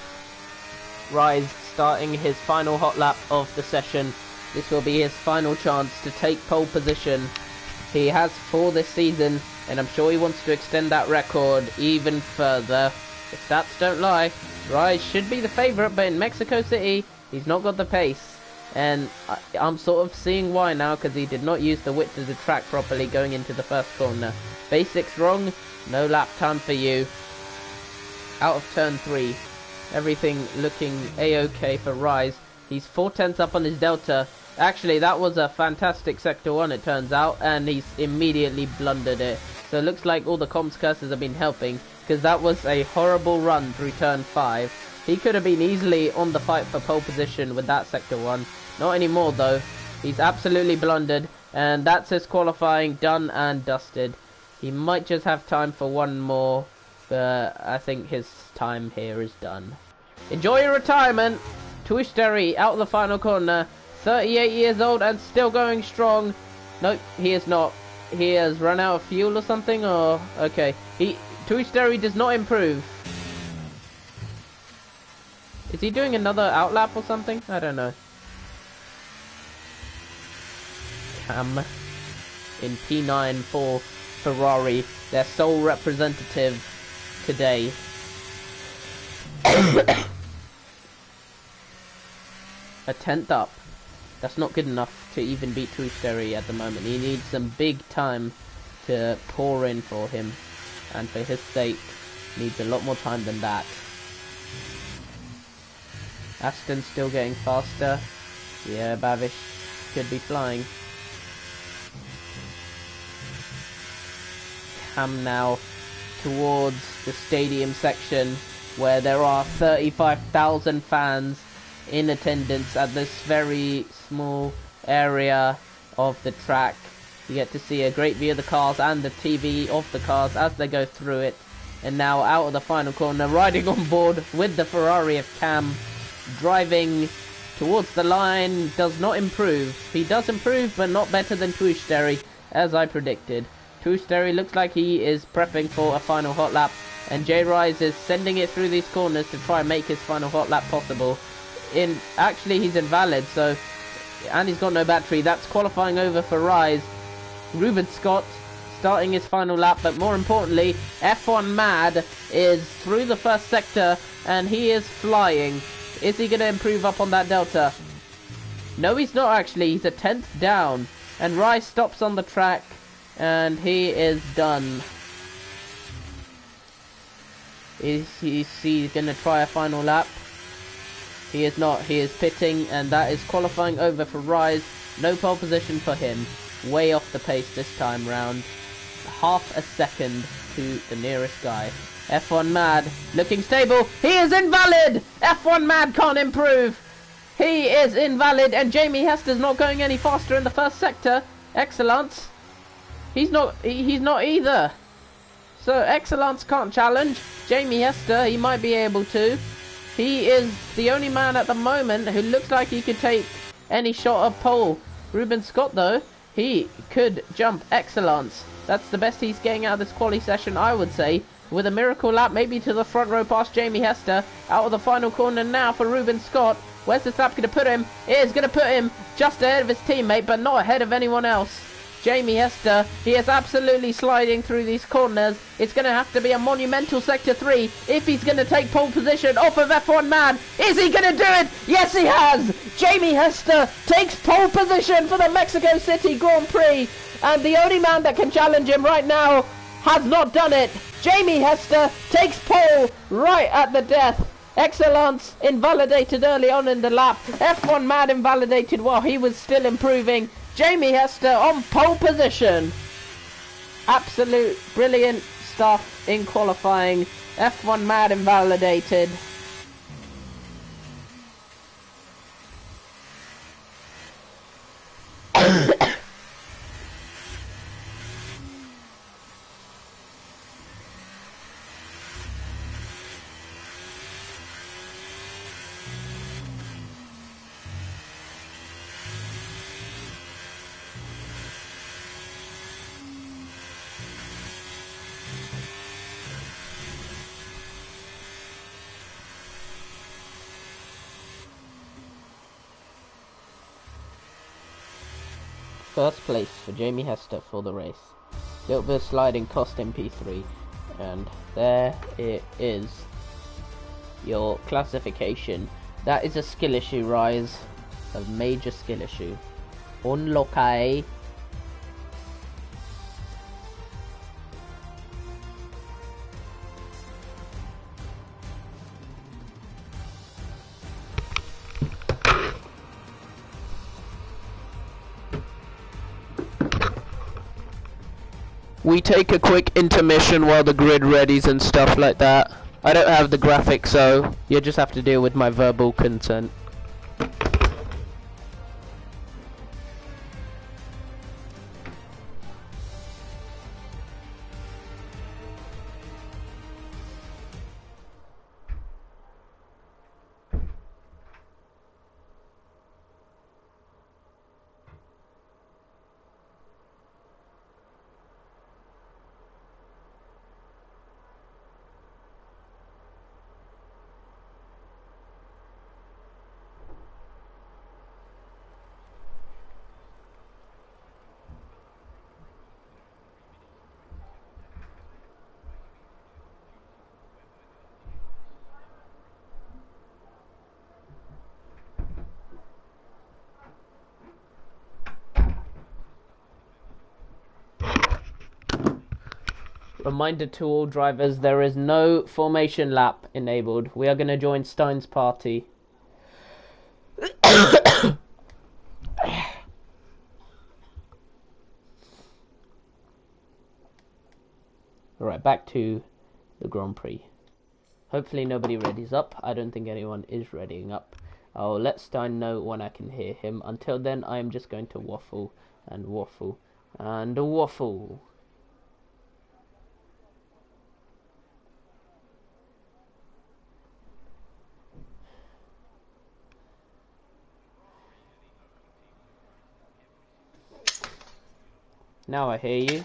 Rise starting his final hot lap of the session. This will be his final chance to take pole position. He has 4 this season, and I'm sure he wants to extend that record even further. The stats don't lie. Rise should be the favourite, but in Mexico City, he's not got the pace. And I'm sort of seeing why now, because he did not use the width of the track properly going into the first corner. Basics wrong, no lap time for you. out of turn 3. Everything looking a-okay for Rise. He's 4/10 up on his delta. Actually, that was a fantastic sector 1, it turns out, and he's immediately blundered it. So it looks like all the comms curses have been helping, because that was a horrible run through turn 5. He could have been easily on the fight for pole position with that sector 1. Not anymore though. He's absolutely blundered, and that's his qualifying done and dusted. He might just have time for one more, but I think his time here is done. Enjoy your retirement! Tuishteri out of the final corner. 38 years old and still going strong. Nope, he is not. He has run out of fuel or something, or... Okay. Tuishteri does not improve. Is he doing another outlap or something? I don't know. Cam in P9 for Ferrari, their sole representative today. A 10th up. That's not good enough to even beat Tuishteri at the moment. He needs some big time to pour in for him, and for his sake needs a lot more time than that. Aston's still getting faster. Yeah, Bavish could be flying. Cam now towards the stadium section where there are 35,000 fans in attendance at this very small area of the track. You get to see a great view of the cars and the TV of the cars as they go through it. And now out of the final corner, riding on board with the Ferrari of Cam, driving towards the line, does not improve. He does improve, but not better than Tuishteri, as I predicted. Tuishteri looks like he is prepping for a final hot lap, and J-Rise is sending it through these corners to try and make his final hot lap possible. Actually, he's invalid, so... And he's got no battery. That's qualifying over for Rise. Ruben Scott starting his final lap, but more importantly, F1 Mad is through the first sector, and he is flying. Is he going to improve up on that delta? No, he's not actually. He's a 10th down. And Rise stops on the track, and he is done. Is he going to try a final lap? He is not. He is pitting, and that is qualifying over for Rise. No pole position for him. Way off the pace this time round. Half a second to the nearest guy. F1 Mad looking stable. He is invalid! F1 Mad can't improve. He is invalid, and Jamie Hester's not going any faster in the first sector. Excellence. He's not either. So Excellence can't challenge. Jamie Hester, he might be able to. He is the only man at the moment who looks like he could take any shot of pole. Ruben Scott, though, he could jump Excellence. That's the best he's getting out of this quali session, I would say. With a miracle lap, maybe to the front row past Jamie Hester. Out of the final corner now for Ruben Scott. Where's this lap going to put him? It is going to put him just ahead of his teammate, but not ahead of anyone else. Jamie Hester, he is absolutely sliding through these corners. It's going to have to be a monumental Sector 3 if he's going to take pole position off of F1 Man. Is he going to do it? Yes, he has! Jamie Hester takes pole position for the Mexico City Grand Prix. And the only man that can challenge him right now has not done it. Jamie Hester takes pole right at the death. Excellence invalidated early on in the lap. F1 Mad invalidated while he was still improving. Jamie Hester on pole position. Absolute brilliant stuff in qualifying. F1 Mad invalidated. First place for Jamie Hester for the race. Little bit of sliding cost him P3. And there it is. Your classification. That is a skill issue, Rise. A major skill issue. Unlokai. we take a quick intermission while the grid readies and stuff like that. I don't have the graphics, so you just have to deal with my verbal consent. Reminder to all drivers, there is no formation lap enabled. We are going to join Stein's party. Alright, back to the Grand Prix. Hopefully nobody readies up. I don't think anyone is readying up. I'll let Stein know when I can hear him. Until then, I am just going to waffle and waffle and waffle. Now I hear you.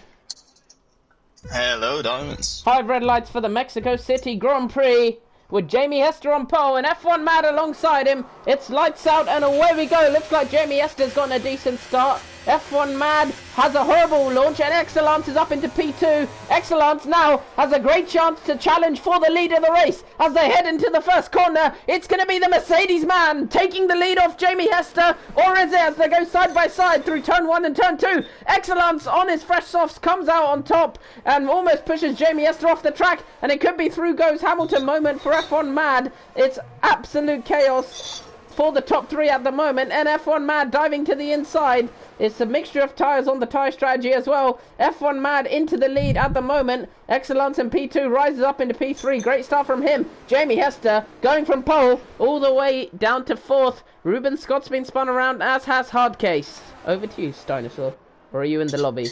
Hello, Diamonds. 5 red lights for the Mexico City Grand Prix with Jamie Hester on pole and F1 Mad alongside him. It's lights out and away we go. Looks like Jamie Hester's gotten a decent start. F1 Mad has a horrible launch and Excellence is up into P2. Excellence now has a great chance to challenge for the lead of the race as they head into the first corner. It's going to be the Mercedes man taking the lead off Jamie Hester, or is it, as they go side by side through turn 1 and turn 2. Excellence on his fresh softs comes out on top and almost pushes Jamie Hester off the track, and it could be through goes Hamilton moment for F1 Mad. It's absolute chaos for the top 3 at the moment, and F1 Mad diving to the inside. It's a mixture of tyres on the tyre strategy as well. F1 Mad into the lead at the moment. Excellence in P2 rises up into P3. Great start from him. Jamie Hester going from pole all the way down to 4th. Ruben Scott's been spun around, as has Hardcase. Over to you, Steinosaur. Or are you in the lobby?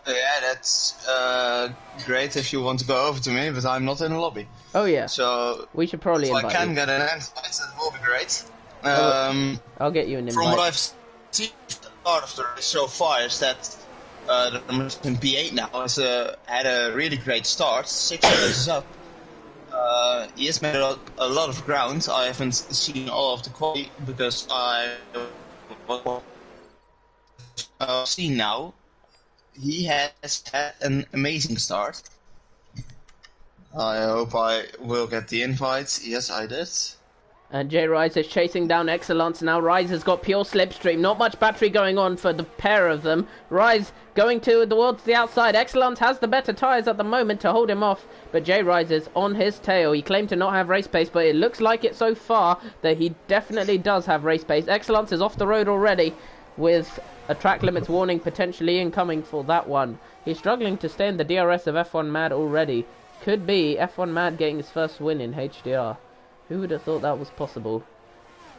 Yeah, that's great if you want to go over to me, but I'm not in the lobby. Oh yeah. So we should probably invite I can you. Get an invite, that will be great. I'll get you an invite. From what I've seen part of the race so far is that the American P8 now has had a really great start, 6 races up. He has made a lot of ground. I haven't seen all of the quality because I seen now. He has had an amazing start. I hope I will get the invite. Yes, I did. And J Rise is chasing down Excellence now. Rise has got pure slipstream. Not much battery going on for the pair of them. Rise going towards the outside. Excellence has the better tyres at the moment to hold him off. But J Rise is on his tail. He claimed to not have race pace, but it looks like it so far that he definitely does have race pace. Excellence is off the road already with a track limits warning potentially incoming for that one. He's struggling to stay in the DRS of F1 Mad already. Could be F1 Mad getting his first win in HDR. Who would have thought that was possible?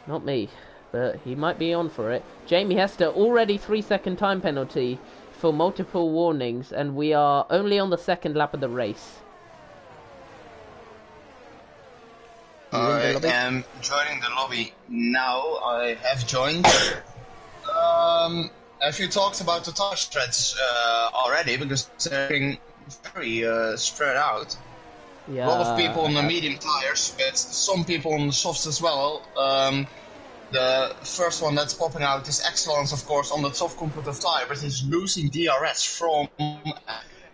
Not me, but he might be on for it. Jamie Hester, already 3-second time penalty for multiple warnings, and we are only on the 2nd lap of the race. I am joining the lobby now. I have joined. Have you talked about the tire spreads already? Because they're very spread out. Yeah, a lot of people on the medium tires, but some people on the softs as well. The first one that's popping out is Excellence, of course, on the soft competitive tire, but he's losing DRS from...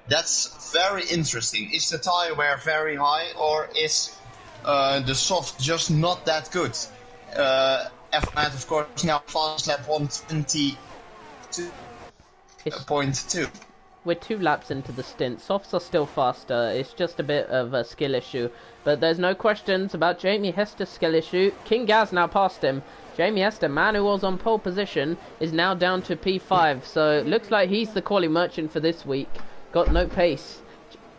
That's very interesting. Is the tire wear very high, or is the soft just not that good? F1, of course, now fast lap 122.2. We're 2 laps into the stint. Softs are still faster. It's just a bit of a skill issue. But there's no questions about Jamie Hester's skill issue. King Gaz now passed him. Jamie Hester, man who was on pole position, is now down to P5. So it looks like he's the quali merchant for this week. got no pace.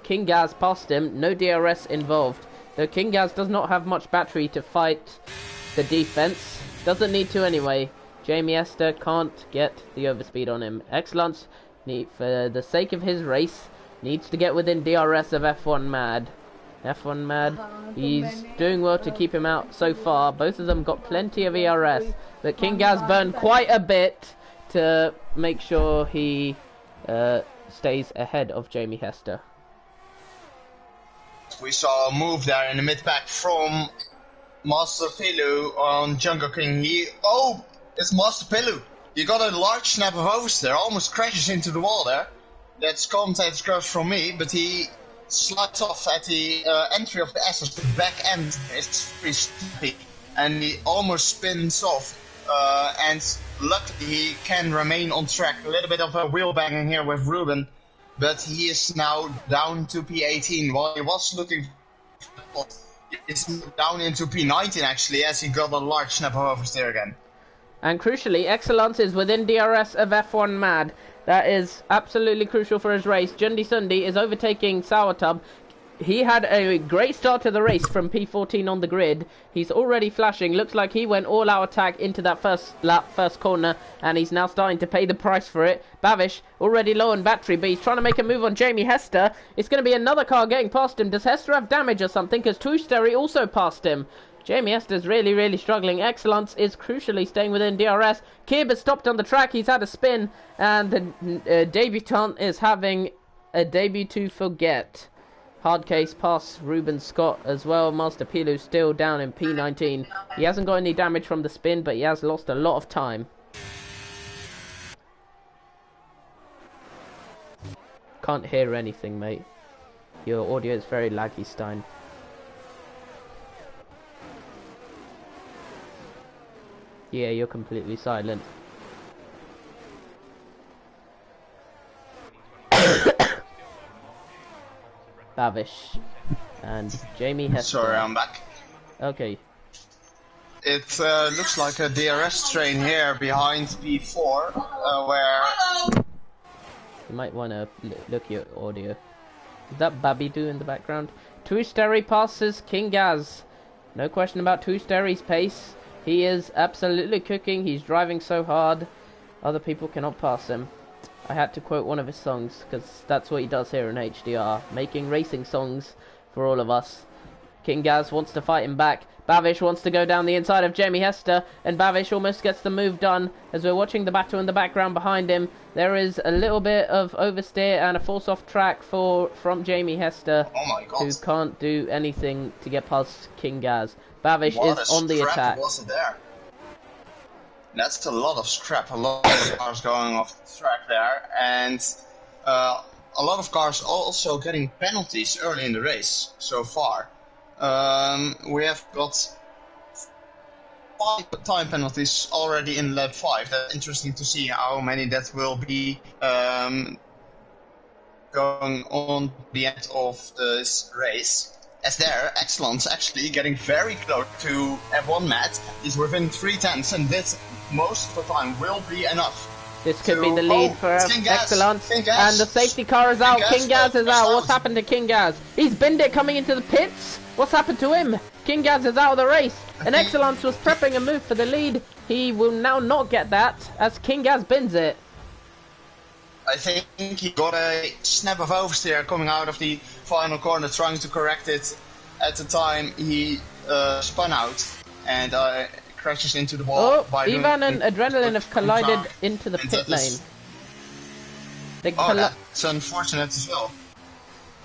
King Gaz passed him, no DRS involved. Though King Gaz does not have much battery to fight the defense. Doesn't need to anyway. Jamie Esther can't get the overspeed on him. Excellence, for the sake of his race, needs to get within DRS of F1 Mad. F1 Mad, he's doing well to keep him out so far. Both of them got plenty of ERS, but King Gaz burned quite a bit to make sure he stays ahead of Jamie Hester. We saw a move there in the mid-pack from Master Pilu on Jungle King. It's Master Pilu. He got a large snap of oversteer, almost crashes into the wall there. That's commentator's curse from me, but he slides off at the entry of the S's. The back end is pretty steepy, and he almost spins off. And luckily he can remain on track. A little bit of a wheel banging here with Ruben, but he is now down to P18. While he was looking for he's down into P19 actually, as he got a large snap of oversteer again. And crucially, Excellence is within DRS of F1 Mad. That is absolutely crucial for his race. Jundi Sundi is overtaking Sourtub. He had a great start to the race from P14 on the grid. He's already flashing. Looks like he went all-out attack into that first lap, first corner, and he's now starting to pay the price for it. Bavish, already low on battery, but he's trying to make a move on Jamie Hester. It's going to be another car getting past him. Does Hester have damage or something? Because Tushterry also passed him. Jamie Hester's really struggling. Excellence is crucially staying within DRS. Kib has stopped on the track. He's had a spin, and the debutant is having a debut to forget. Hard case past Ruben Scott as well. Master Pilu still down in P19. He hasn't got any damage from the spin, but he has lost a lot of time. Can't hear anything, mate. Your audio is very laggy, Stein. Yeah, you're completely silent. Bavish and Jamie Hester. Sorry, I'm back. Okay. It looks like a DRS train here behind P4, where... You might want to look at your audio. Is that Babidoo in the background? Tushterry passes King Gaz. No question about Tushterry's pace. He is absolutely cooking. He's driving so hard. Other people cannot pass him. I had to quote one of his songs, because that's what he does here in HDR. Making racing songs for all of us. King Gaz wants to fight him back. Bavish wants to go down the inside of Jamie Hester, and Bavish almost gets the move done. As we're watching the battle in the background behind him, there is a little bit of oversteer and a force off track from Jamie Hester, who can't do anything to get past King Gaz. Bavish is on the attack. Was it there? That's a lot of scrap, a lot of cars going off the track there, and a lot of cars also getting penalties early in the race so far. We have got 5 time penalties already in lap 5. That's interesting to see how many that will be going on the end of this race. As there, Excellence actually getting very close to F1 Matt. He's within 3/10, and this most of the time will be enough. This could be the lead for Excellence. And the safety car is out. King Gaz is out. What's happened to King Gaz? He's binned it coming into the pits. What's happened to him? King Gaz is out of the race. And Excellence was prepping a move for the lead. He will now not get that as King Gaz bins it. I think he got a snap of oversteer coming out of the final corner, trying to correct it. At the time, he spun out and crashes into the wall. Oh, Ivan and Adrenaline have collided into the pit lane. That's unfortunate as well.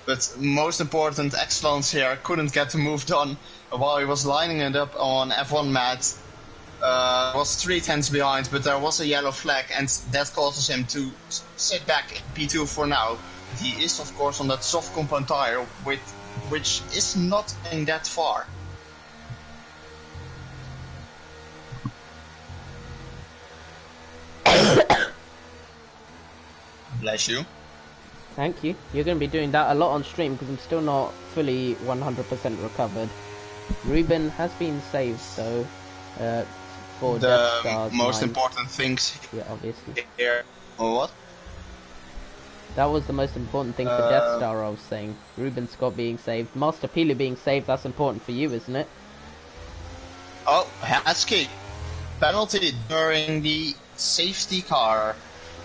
But most important, Excellence here couldn't get the move done while he was lining it up on F1 mat. Was 3/10 behind, but there was a yellow flag, and that causes him to sit back in P2 for now. He is, of course, on that soft compound tire, which is not going that far. Bless you. Thank you. You're going to be doing that a lot on stream because I'm still not fully 100% recovered. Ruben has been saved though. For the most important things yeah, obviously. here. Or what? That was the most important thing for Death Star, I was saying. Ruben Scott being saved. Master Peely being saved, that's important for you, isn't it? Oh, Hatsky. Penalty during the safety car.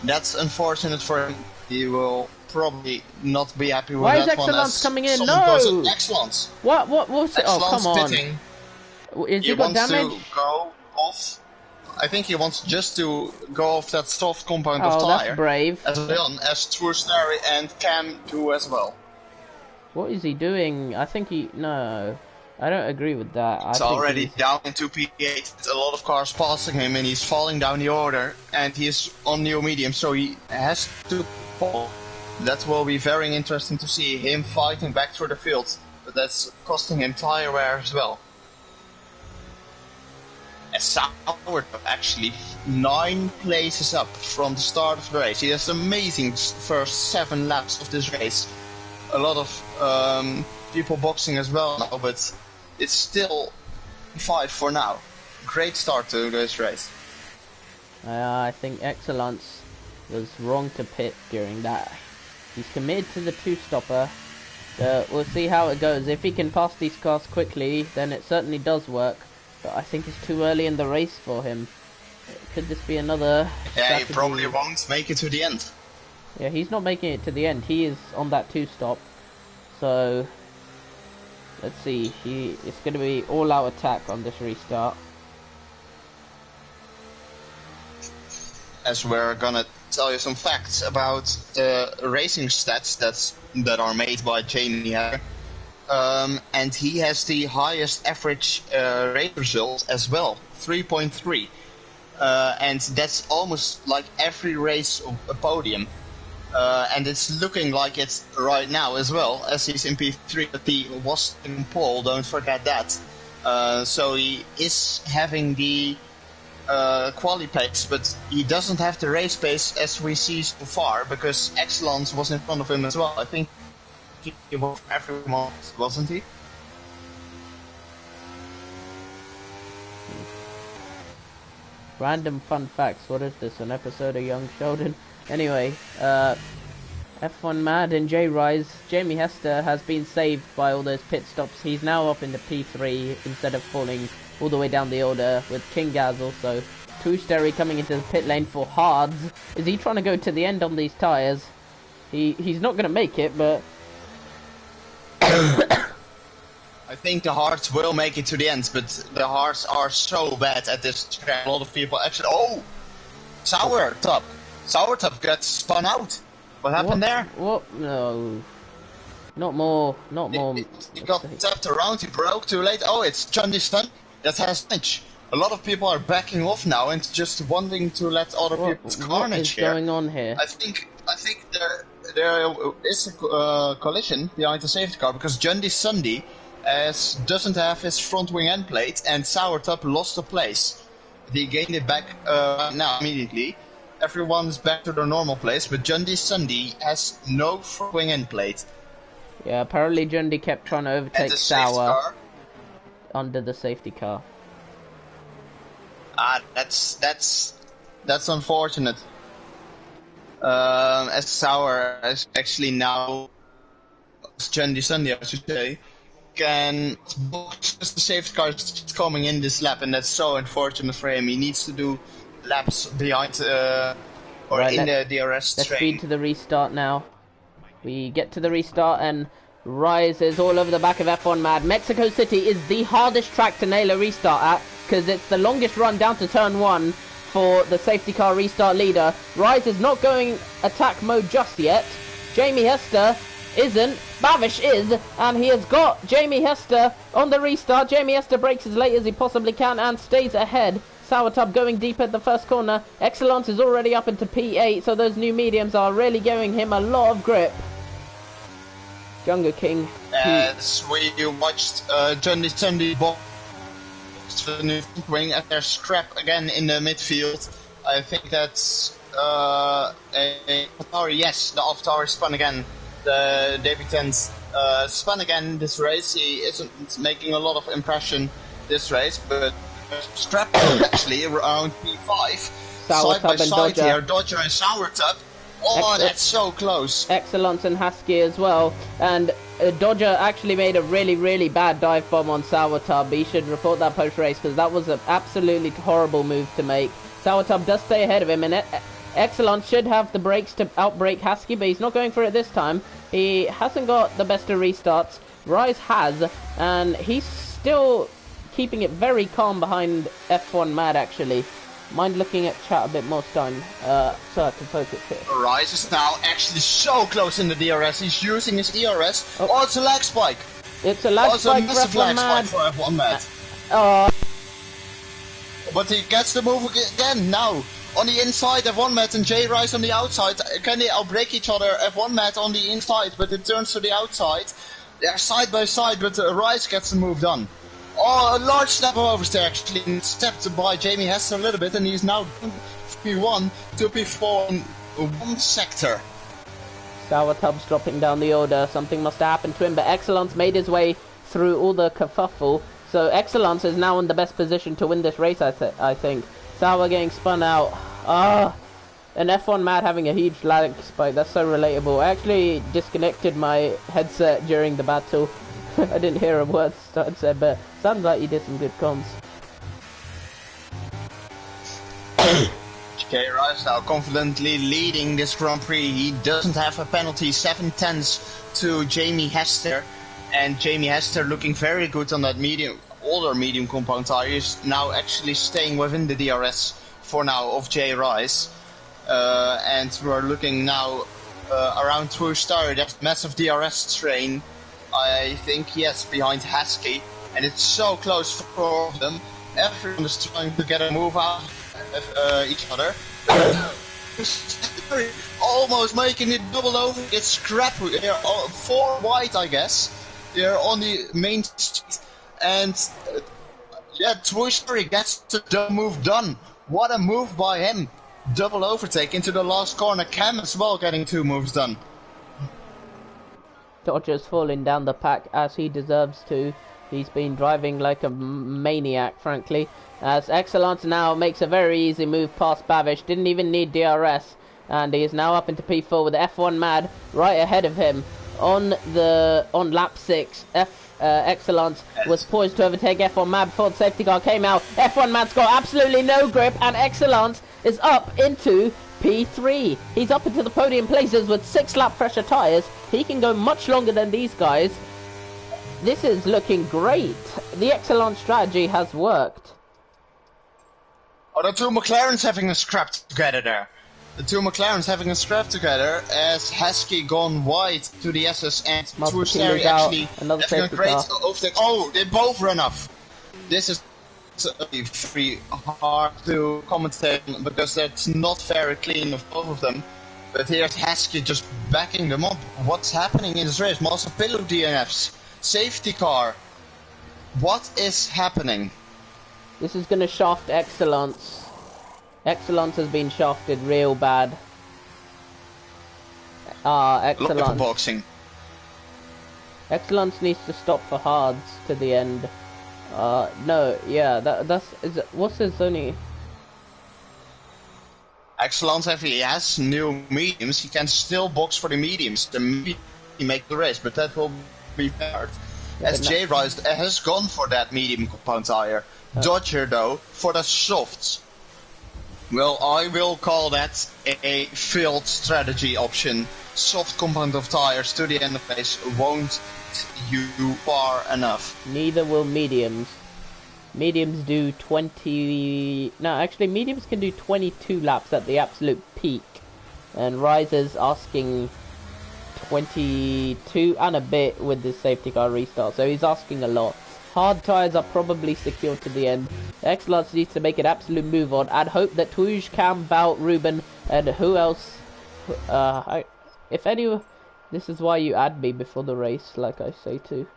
That's unfortunate for him. He will probably not be happy with Why that is one. Excellence coming in? No! No! Excellence. What's it? Oh, come on. Pitting. Is he got damage? To go off. I think he wants just to go off that soft compound of Oh, tire. that's brave. As Leon, as Truestary and Cam do as well. What is he doing? I think he... No. I don't agree with that. It's already down into P8. A lot of cars passing him and he's falling down the order. And he's on new medium, so he has to fall. That will be very interesting to see him fighting back through the field. But that's costing him tire wear as well. As Sauer actually 9 places up from the start of the race. He has amazing first 7 laps of this race. A lot of people boxing as well now, but it's still 5 for now. Great start to this race. I think Excellence was wrong to pit during that. He's committed to the 2-stopper. We'll see how it goes. If he can pass these cars quickly, then it certainly does work. But I think it's too early in the race for him. Could this be another strategy? He probably won't make it to the end. Yeah, he's not making it to the end. He is on that 2-stop. So, let's see. It's going to be all-out attack on this restart. As we're gonna tell you some facts about the racing stats that are made by Jamie here. And he has the highest average race result as well, 3.3. And that's almost like every race a podium. And it's looking like it right now as well, as he's in P3, but he was in pole, don't forget that. So he is having the quali pace, but he doesn't have the race pace as we see so far, because Excellence was in front of him as well. I think he was everyone, wasn't he? Random fun facts. What is this? An episode of Young Sheldon? Anyway, F1 Mad and J-Rise. Jamie Hester has been saved by all those pit stops. He's now up in the P3 instead of falling all the way down the order with King Gaz also. Truestary coming into the pit lane for Hards. Is he trying to go to the end on these tyres? He's not going to make it, but... I think the Hearts will make it to the end, but the Hearts are so bad at this track. A lot of people actually... Oh! Sour Top gets spun out. What happened there? What? No. Not more. He got tapped around, he broke too late. Oh, it's John Diston that has damage. A lot of people are backing off now and just wanting to let other people's carnage here. What is going on here? I think there is a collision behind the safety car because Jundy Sunday doesn't have his front wing end plate and Sourtop lost a place. He gained it back now immediately. Everyone's back to their normal place, but Jundy Sunday has no front wing end plate. Yeah, apparently Jundy kept trying to overtake Sauer under the safety car. That's unfortunate. As Sauer is actually now, Jundy Sunday, I should say, can box the safety car coming in this lap, and that's so unfortunate for him. He needs to do laps behind in the DRS train. Let's speed to the restart now. We get to the restart and Rise is all over the back of F1 Mad. Mexico City is the hardest track to nail a restart at because it's the longest run down to turn 1 for the safety car restart leader. Rise is not going attack mode just yet. Jamie Hester isn't. Bavish is, and he has got Jamie Hester on the restart. Jamie Hester brakes as late as he possibly can and stays ahead. Sourtub going deep at the first corner. Excellence is already up into P8, so those new mediums are really giving him a lot of grip. Jungle King. As we watched Jundy Sunday box the new wing and their scrap again in the midfield. I think that's yes, the AlphaTauri spun again. The debutant spun again this race. He isn't making a lot of impression this race, but scrap actually around P5. Side by side here, Dodger and Sourtub. Oh, that's so close. Excellence and Husky as well. And Dodger actually made a really, really bad dive bomb on Sourtub. He should report that post-race because that was an absolutely horrible move to make. Sourtub does stay ahead of him, and Excellence should have the brakes to outbrake Husky, but he's not going for it this time. He hasn't got the best of restarts. Rise has, and he's still keeping it very calm behind F1 Mad, actually. Mind looking at chat a bit more time, so I can focus here. Rise is now actually so close in the DRS. He's using his ERS. Oh, it's a lag spike. It's a lag spike for F1 Mad. For F1 Mad. But he gets the move again now. On the inside, F1 Mad and J Rise on the outside. Can they outbreak each other? F1 Mad on the inside, but it turns to the outside. They're side by side, but Rise gets the move done. Oh, a large step of oversteer actually, stepped by Jamie Hester a little bit, and he's now P1 to P4 in one sector. Sourtub's dropping down the order. Something must have happened to him, but Excellence made his way through all the kerfuffle. So Excellence is now in the best position to win this race, I think. Sour getting spun out. And F1 Mad having a huge lag spike. That's so relatable. I actually disconnected my headset during the battle. I didn't hear a word Start said, but sounds like you did some good comms. J Rise now confidently leading this Grand Prix. He doesn't have a penalty, 7/10 to Jamie Hester. And Jamie Hester looking very good on that older medium compound tire. He's now actually staying within the DRS for now of J Rise. And we're looking now around Twoosh tire. That's massive DRS train. I think, yes, behind Husky, and it's so close for all of them. Everyone is trying to get a move out of each other. Almost making it double over. It's scrap. They're 4 wide, I guess. They're on the main street, and yeah, Twoosh gets the move done. What a move by him! Double overtake into the last corner. Cam as well getting 2 moves done. Dodger's falling down the pack as he deserves to. He's been driving like a maniac, frankly. As Excellence now makes a very easy move past Bavish. Didn't even need DRS. And he is now up into P4 with F1 Mad right ahead of him. On lap 6, Excellence was poised to overtake F1 Mad before the safety car came out. F1 Mad's got absolutely no grip, and Excellence is up into P3. He's up into the podium places with 6 lap pressure tyres. He can go much longer than these guys. This is looking great. The Excellence strategy has worked. Oh, the 2 McLarens having a scrap together there. The 2 McLarens having a scrap together as Husky gone wide to the SS and Twoosh actually having a great overtake. Oh, they both run off. This is very hard to commentate because that's not very clean of both of them. But here's Husky just backing them up. What's happening in this race? Pillow DNFs, safety car. What is happening? This is going to shaft Excellence. Excellence has been shafted real bad. Excellence. Look at boxing. Excellence needs to stop for hards to the end. No, yeah, what's his only... Excellence, if he has new mediums, he can still box for the mediums. The medium make the race, but that will be hard. As J Rise has gone for that medium compound tire. Dodger, though, for the softs. Well, I will call that a failed strategy option. Soft compound of tires to the end of the race won't you far enough. Neither will mediums. Mediums do 20... No, actually, mediums can do 22 laps at the absolute peak. And Riser's asking 22 and a bit with the safety car restart. So he's asking a lot. Hard tyres are probably secure to the end. Excellence needs to make an absolute move on. I'd hope that Twoosh, Cam, Bout, Ruben, and who else... if any... This is why you add me before the race, like I say too.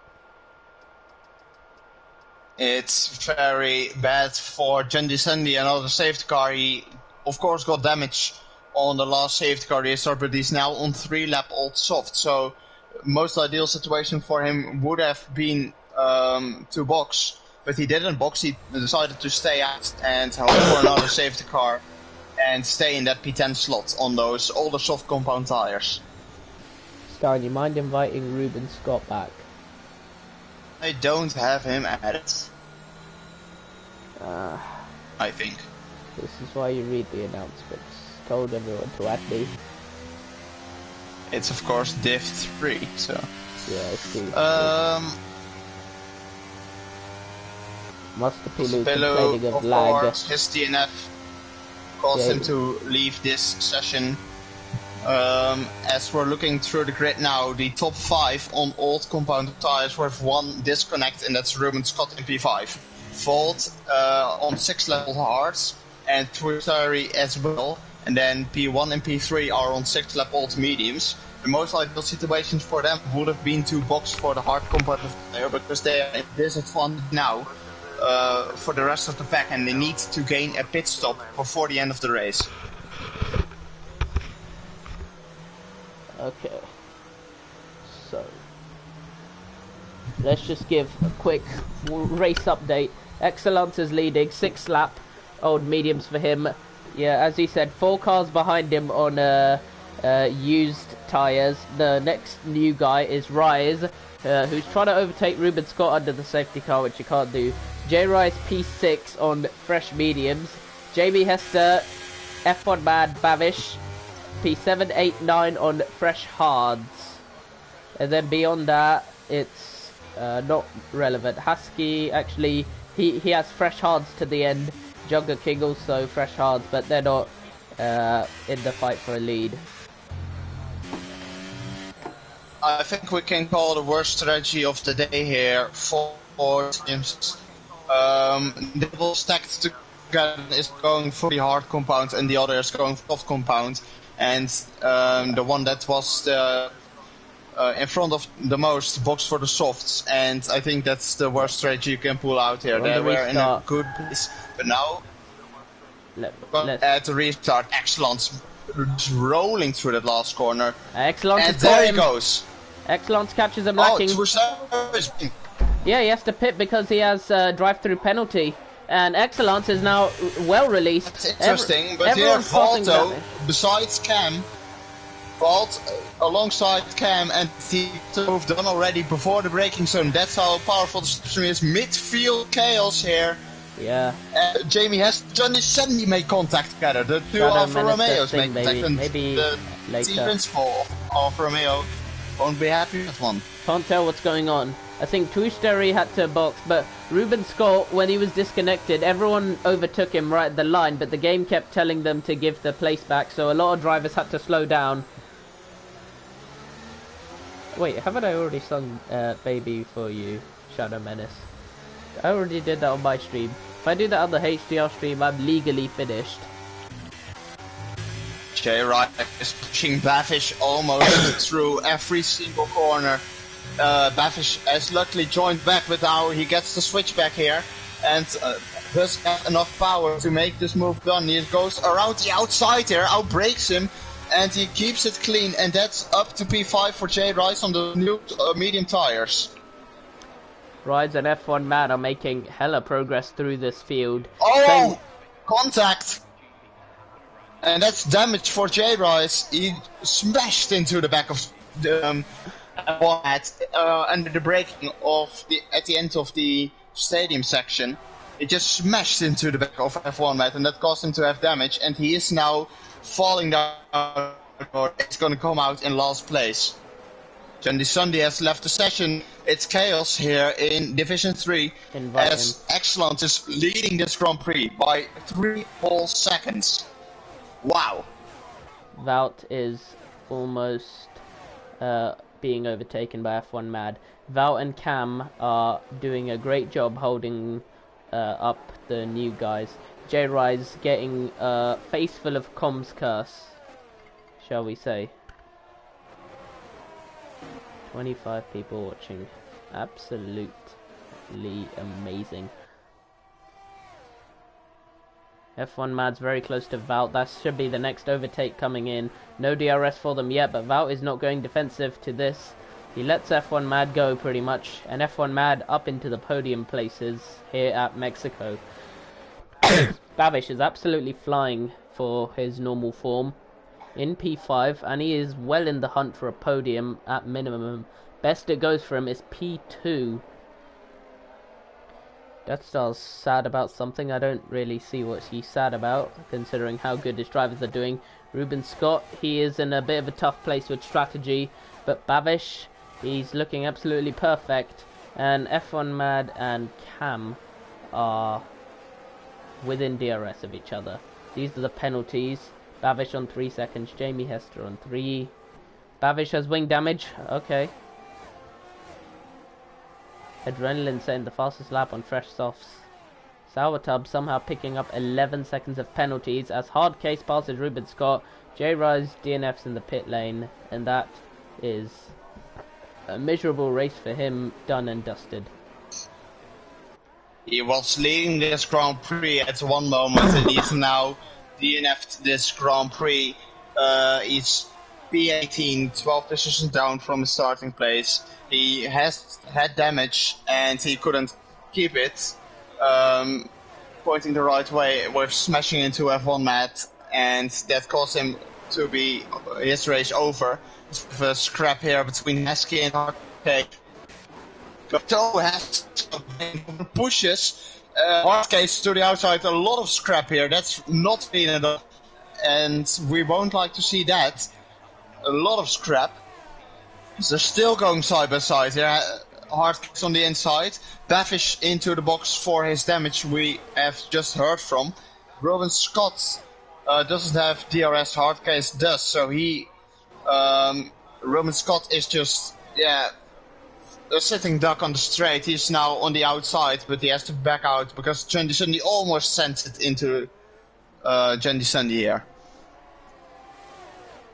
It's very bad for Jendi Sandy, another safety car. He, of course, got damage on the last safety car restart, but he's now on 3-lap old soft. So, most ideal situation for him would have been to box, but he didn't box. He decided to stay out and hope for another safety car. and stay in that P10 slot on those older soft compound tires. Stein, you mind inviting Ruben Scott back? I don't have him added. I think. This is why you read the announcements. Told everyone to add me. It's of course Div 3, so... Yeah, I see. Master Pilu complaining of lag. Course, his DNF caused him to leave this session. As we're looking through the grid now, the top 5 on old compound tires with one disconnect, and that's Ruben Scott in P5. Volt on 6 level hards, and Twitteri as well. And then P1 and P3 are on 6 level old mediums. The most ideal situations for them would have been to box for the hard compound tire, because they are in disadvantage now for the rest of the pack, and they need to gain a pit stop before the end of the race. Okay, so let's just give a quick race update. Excellence is leading, 6 lap, old mediums for him. Yeah, as he said, 4 cars behind him on used tyres. The next new guy is Rise, who's trying to overtake Ruben Scott under the safety car, which he can't do. J Rise P6 on fresh mediums. Jamie Hester, F1 Man Bavish, P7, 8, 9 on fresh hards. And then beyond that, it's not relevant. Husky, actually, he has fresh hards to the end. Jugger King also fresh hards, but they're not in the fight for a lead. I think we can call the worst strategy of the day here for teams. Double stacked together is going for the hard compound, and the other is going for soft compound. And the one that was in front of the most boxed for the softs, and I think that's the worst strategy you can pull out here. They were in a good place, but now at the restart, Excellence rolling through that last corner. Excellence, and there he goes. Excellence catches him lacking. Yeah, he has to pit because he has drive-through penalty. And Excellence is now well released. That's interesting, but here Valto, besides Cam, Valt alongside Cam, and he moved on already before the braking zone. That's how powerful the system is. Midfield chaos here. Yeah. Jamie has done his 70 made contact together. The two Alfa Romeos made contact, and maybe the later. team principal of Alfa Romeo won't be happy with one. Can't tell what's going on. I think Twitteri had to box, but Ruben Scott, when he was disconnected, everyone overtook him right at the line, but the game kept telling them to give the place back, so a lot of drivers had to slow down. Wait, haven't I already sung Baby for You, Shadow Menace? I already did that on my stream. If I do that on the HDR stream, I'm legally finished. J Wright is pushing Bavish almost through every single corner. Bavish has luckily joined back, but now he gets the switchback here and does have enough power to make this move done. He goes around the outside here, outbrakes him, and he keeps it clean, and that's up to P5 for J Rice on the new medium tires. Rides and F1 Man are making hella progress through this field. Oh! Contact! And that's damage for J Rice. He smashed into the back of the under the braking of at the end of the stadium section. It just smashed into the back of F1 Matt, and that caused him to have damage, and he is now falling down. It's going to come out in last place. Jandy Sunday has left the session. It's chaos here in Division 3 as Excellence is leading this Grand Prix by 3 whole seconds. Wow. Vout is almost being overtaken by F1 Mad. Vout and Cam are doing a great job holding up the new guys. J-Rise getting a face full of comms curse, shall we say. 25 people watching. Absolutely amazing. F1 Mad's very close to Vout. That should be the next overtake coming in. No DRS for them yet, but Vout is not going defensive to this. He lets F1 Mad go pretty much, and F1 Mad up into the podium places here at Mexico. Babish is absolutely flying for his normal form in P5, and he is well in the hunt for a podium at minimum. Best it goes for him is P2. Death Star's sad about something. I don't really see what he's sad about, considering how good his drivers are doing. Ruben Scott, he is in a bit of a tough place with strategy, but Babish, he's looking absolutely perfect. And F1 Mad and Cam are within DRS of each other. These are the penalties. Babish on 3 seconds, Jamie Hester on 3. Babish has wing damage, okay. Adrenaline saying the fastest lap on fresh softs. Sourtub somehow picking up 11 seconds of penalties as Hard Case passes Ruben Scott. J Rise DNFs in the pit lane, and that is a miserable race for him, done and dusted. He was leading this Grand Prix at one moment and he's now DNF'd this Grand Prix. He's P18, 12 positions down from the starting place. He has had damage and he couldn't keep it. Pointing the right way with smashing into F1 mat, and that caused him to be his race over. With a scrap here between Heskey and Hardcase. But has pushes Hardcase to the outside. A lot of scrap here. That's not been enough, and we won't like to see that. A lot of scrap. So they're still going side by side here. Hardcase on the inside. Babish into the box for his damage we have just heard from. Ruben Scott doesn't have DRS, Hardcase does, so he... Ruben Scott is just, a sitting duck on the straight. He's now on the outside, but he has to back out because Jendy Sunday almost sent it into Jendy Sunday here.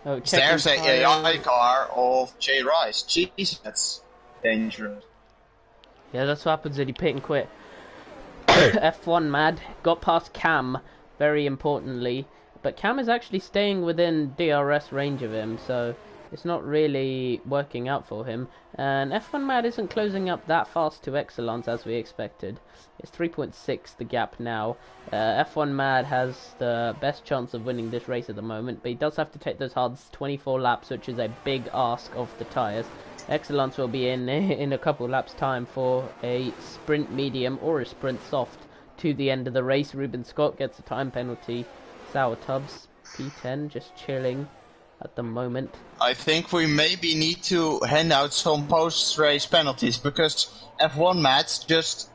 Oh, there's a AI car of J Rice. Jeez, that's dangerous. Yeah, that's what happens when you pit and quit. F1 Mad got past Cam, very importantly, but Cam is actually staying within DRS range of him, so it's not really working out for him. And F1 Mad isn't closing up that fast to Excellence as we expected. It's 3.6 the gap now. F1 Mad has the best chance of winning this race at the moment, but he does have to take those hard 24 laps, which is a big ask of the tyres. Excellence will be in a couple laps time for a sprint medium or a sprint soft to the end of the race. Ruben Scott gets a time penalty. Sour Tubs P10 just chilling at the moment. I think we maybe need to hand out some post-race penalties because F1 Matt just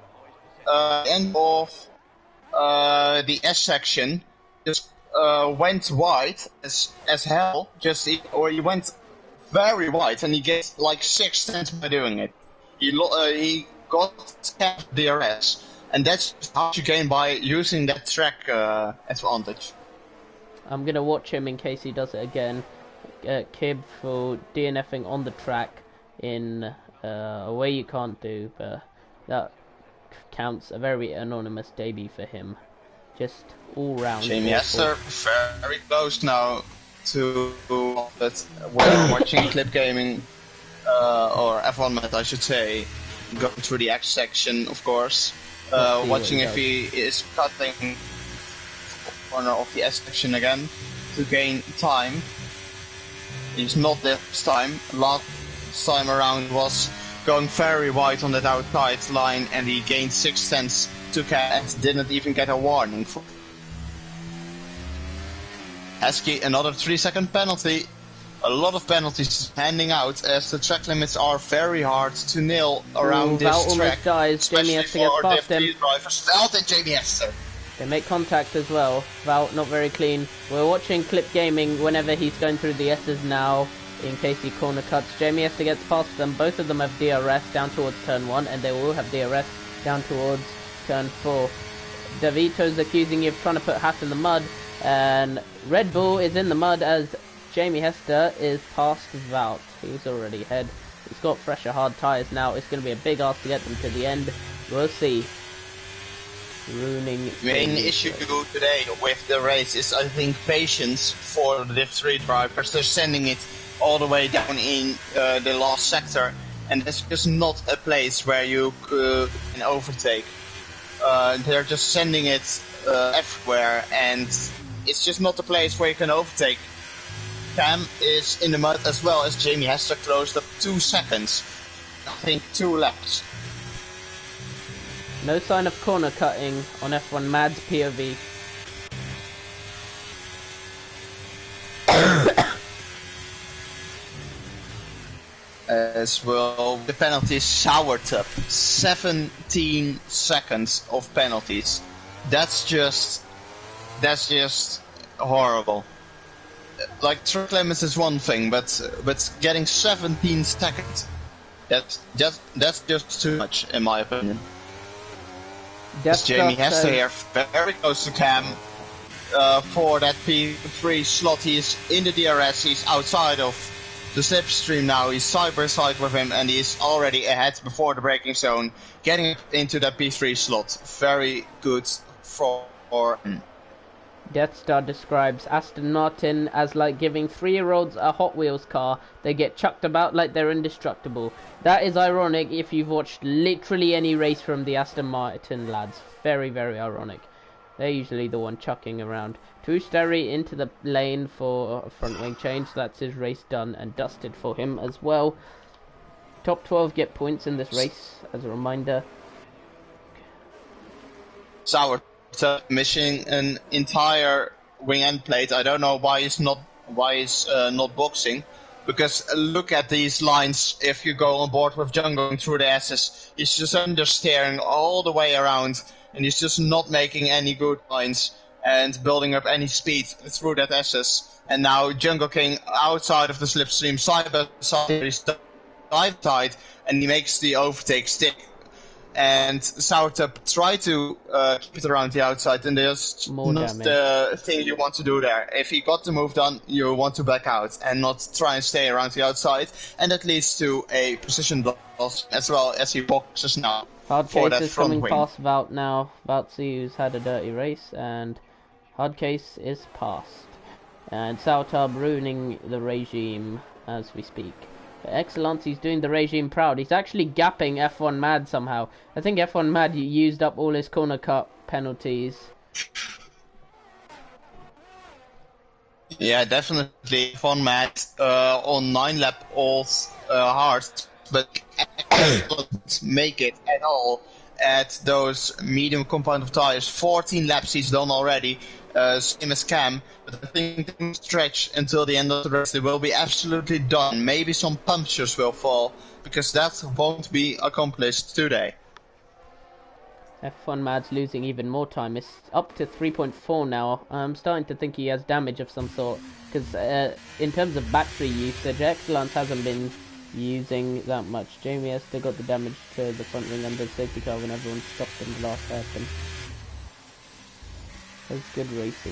end of the S section just went wide as hell. Or he went very wide, and he gets like 6 tenths by doing it. He got capped DRS, and that's how you gain by using that track advantage. I'm gonna watch him in case he does it again. Kib for DNFing on the track in a way you can't do, but that counts. A very anonymous debut for him. Just all round. Jamie Hester very close now to that. We're watching Clip Gaming or F1 Met, I should say, going through the X section, of course. Watching if he is cutting corner of the S section again to gain time. He's not this time. Last time around was going very wide on that outside line, and he gained 6 tenths to catch. Didn't even get a warning. Heskey, another 3-second penalty. A lot of penalties handing out as the track limits are very hard to nail around this track. Dies. Jamie Hester gets past him. Drivers. Valt and Jamie Hester. They make contact as well. Val not very clean. We're watching Clip Gaming whenever he's going through the S's now, in case he corner cuts. Jamie Hester gets past them. Both of them have DRS down towards turn 1, and they will have DRS down towards turn 4. Davito's accusing you of trying to put Haas in the mud, and Red Bull is in the mud as Jamie Hester is past Valt. He's already ahead. He's got fresher hard tyres now. It's going to be a big ask to get them to the end. We'll see. Ruining main issue today with the race is, I think, patience for the Div 3 drivers. They're sending it all the way down in the last sector, and it's just not a place where you can overtake. They're just sending it everywhere, and it's just not the place where you can overtake. Cam is in the mud as well as Jamie Hester closed up 2 seconds. I think 2 laps. No sign of corner cutting on F1 Mad's POV. As well, the penalties soured up 17 seconds of penalties. That's just horrible. Like track limits is one thing, but getting 17 seconds, that's just too much in my opinion. Jamie Hester here, very close to Cam for that P3 slot. He's in the DRS, he's outside of the slipstream now, he's side by side with him, and he's already ahead before the braking zone, getting into that P3 slot. Very good for him. Death Star describes Aston Martin as like giving 3-year-olds a Hot Wheels car. They get chucked about like they're indestructible. That is ironic if you've watched literally any race from the Aston Martin lads. Very, very ironic. They're usually the one chucking around. Trusteri into the lane for a front wing change. That's his race done and dusted for him as well. Top 12 get points in this race, as a reminder. Sour missing an entire wing end plate. I don't know why he's not boxing, because look at these lines. If you go on board with John going through the S's, he's just understeering all the way around, and he's just not making any good lines and building up any speed through that S's. And now Jungle King outside of the slipstream, side by side, he's side, and he makes the overtake stick. And Sourtup try to keep it around the outside, and there's not the thing you want to do there. If he got the move done, you want to back out and not try and stay around the outside, and that leads to a position loss as well as he boxes now. Hardcase is coming past Wout now. Woutzy, who's had a dirty race, and Hardcase is past. And Sourtup ruining the regime as we speak. Excellence, he's doing the regime proud. He's actually gapping F1 Mad somehow. I think F1 Mad used up all his corner cut penalties. Yeah, definitely F1 Mad on 9 lap olds hard, but Excellence make it at all at those medium compound of tires. 14 laps he's done already. Same as Cam, but I think they will stretch until the end of the race. They will be absolutely done. Maybe some punctures will fall, because that won't be accomplished today. F1 Mad's losing even more time. It's up to 3.4 now. I'm starting to think he has damage of some sort, because in terms of battery usage, Excellence hasn't been using that much. Jamie has still got the damage to the front wing under the safety car when everyone stopped in the last hairpin. That's good racing.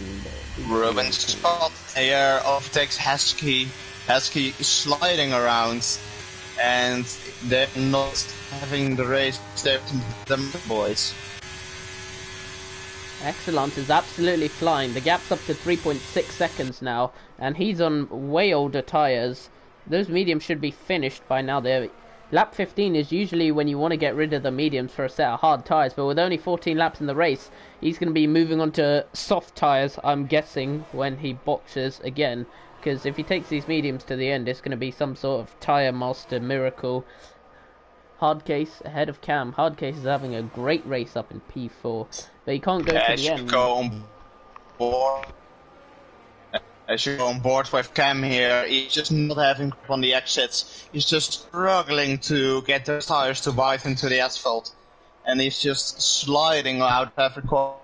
Ruben Scott here overtakes Heskey. Heskey sliding around, and they're not having the race. They're the boys. Excellence is absolutely flying. The gap's up to 3.6 seconds now, and he's on way older tyres. Those mediums should be finished by now. Lap 15 is usually when you want to get rid of the mediums for a set of hard tyres, but with only 14 laps in the race, he's going to be moving on to soft tyres, I'm guessing, when he boxes again. Because if he takes these mediums to the end, it's going to be some sort of tyre master miracle. Hardcase ahead of Cam. Hardcase is having a great race up in P4, but he can't go to the end. Go on board. I should go on board with Cam here. He's just not having grip on the exits. He's just struggling to get those tires to bite into the asphalt. And he's just sliding out every corner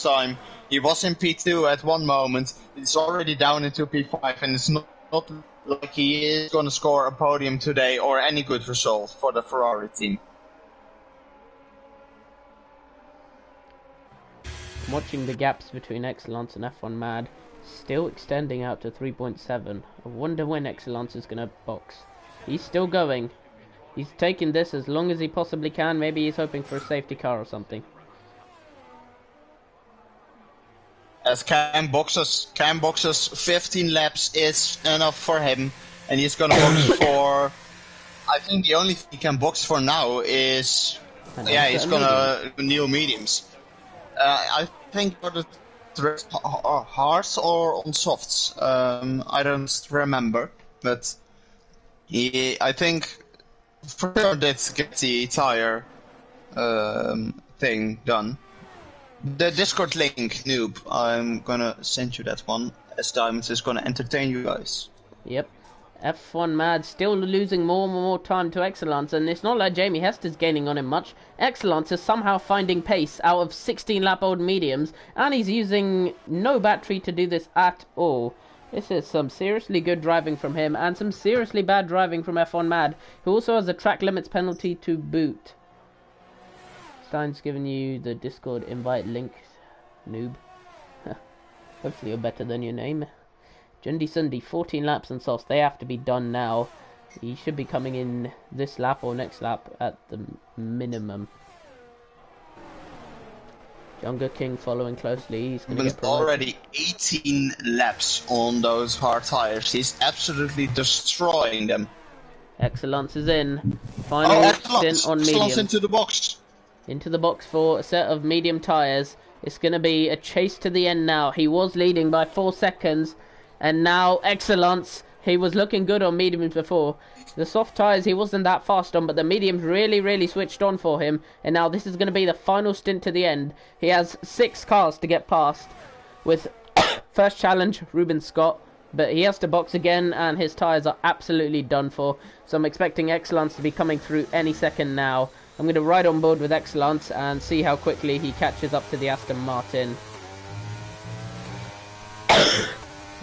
time. He was in P2 at one moment. He's already down into P5, and it's not like he is going to score a podium today or any good result for the Ferrari team. I'm watching the gaps between Excellence and F1 Mad still extending out to 3.7. I wonder when Excellence is going to box. He's still going. He's taking this as long as he possibly can. Maybe he's hoping for a safety car or something. As Cam boxes 15 laps is enough for him, and he's going to box for... I think the only thing he can box for now is... he's going to new mediums. I think for the hards or on softs. I don't remember, but I think for sure did get the tire thing done. The Discord link, noob. I'm gonna send you that one, as Diamonds is gonna entertain you guys. Yep. F1 Mad still losing more and more time to Excellence, and it's not like Jamie Hester's gaining on him much. Excellence is somehow finding pace out of 16-lap-old mediums, and he's using no battery to do this at all. This is some seriously good driving from him, and some seriously bad driving from F1 Mad, who also has a track limits penalty to boot. Stein's giving you the Discord invite link, noob. Hopefully you're better than your name. Jundy Sunday, 14 laps and softs. They have to be done now. He should be coming in this lap or next lap at the minimum. Younger King following closely. He's going to get promoted. Already 18 laps on those hard tires. He's absolutely destroying them. Excellence is in. Final stint on medium. Excellence into the box. Into the box for a set of medium tyres. It's going to be a chase to the end now. He was leading by 4 seconds. And now Excellence. He was looking good on mediums before. The soft tyres he wasn't that fast on, but the mediums really switched on for him. And now this is going to be the final stint to the end. He has 6 cars to get past. With first challenge, Ruben Scott. But he has to box again, and his tyres are absolutely done for. So I'm expecting Excellence to be coming through any second now. I'm going to ride on board with Excellence and see how quickly he catches up to the Aston Martin.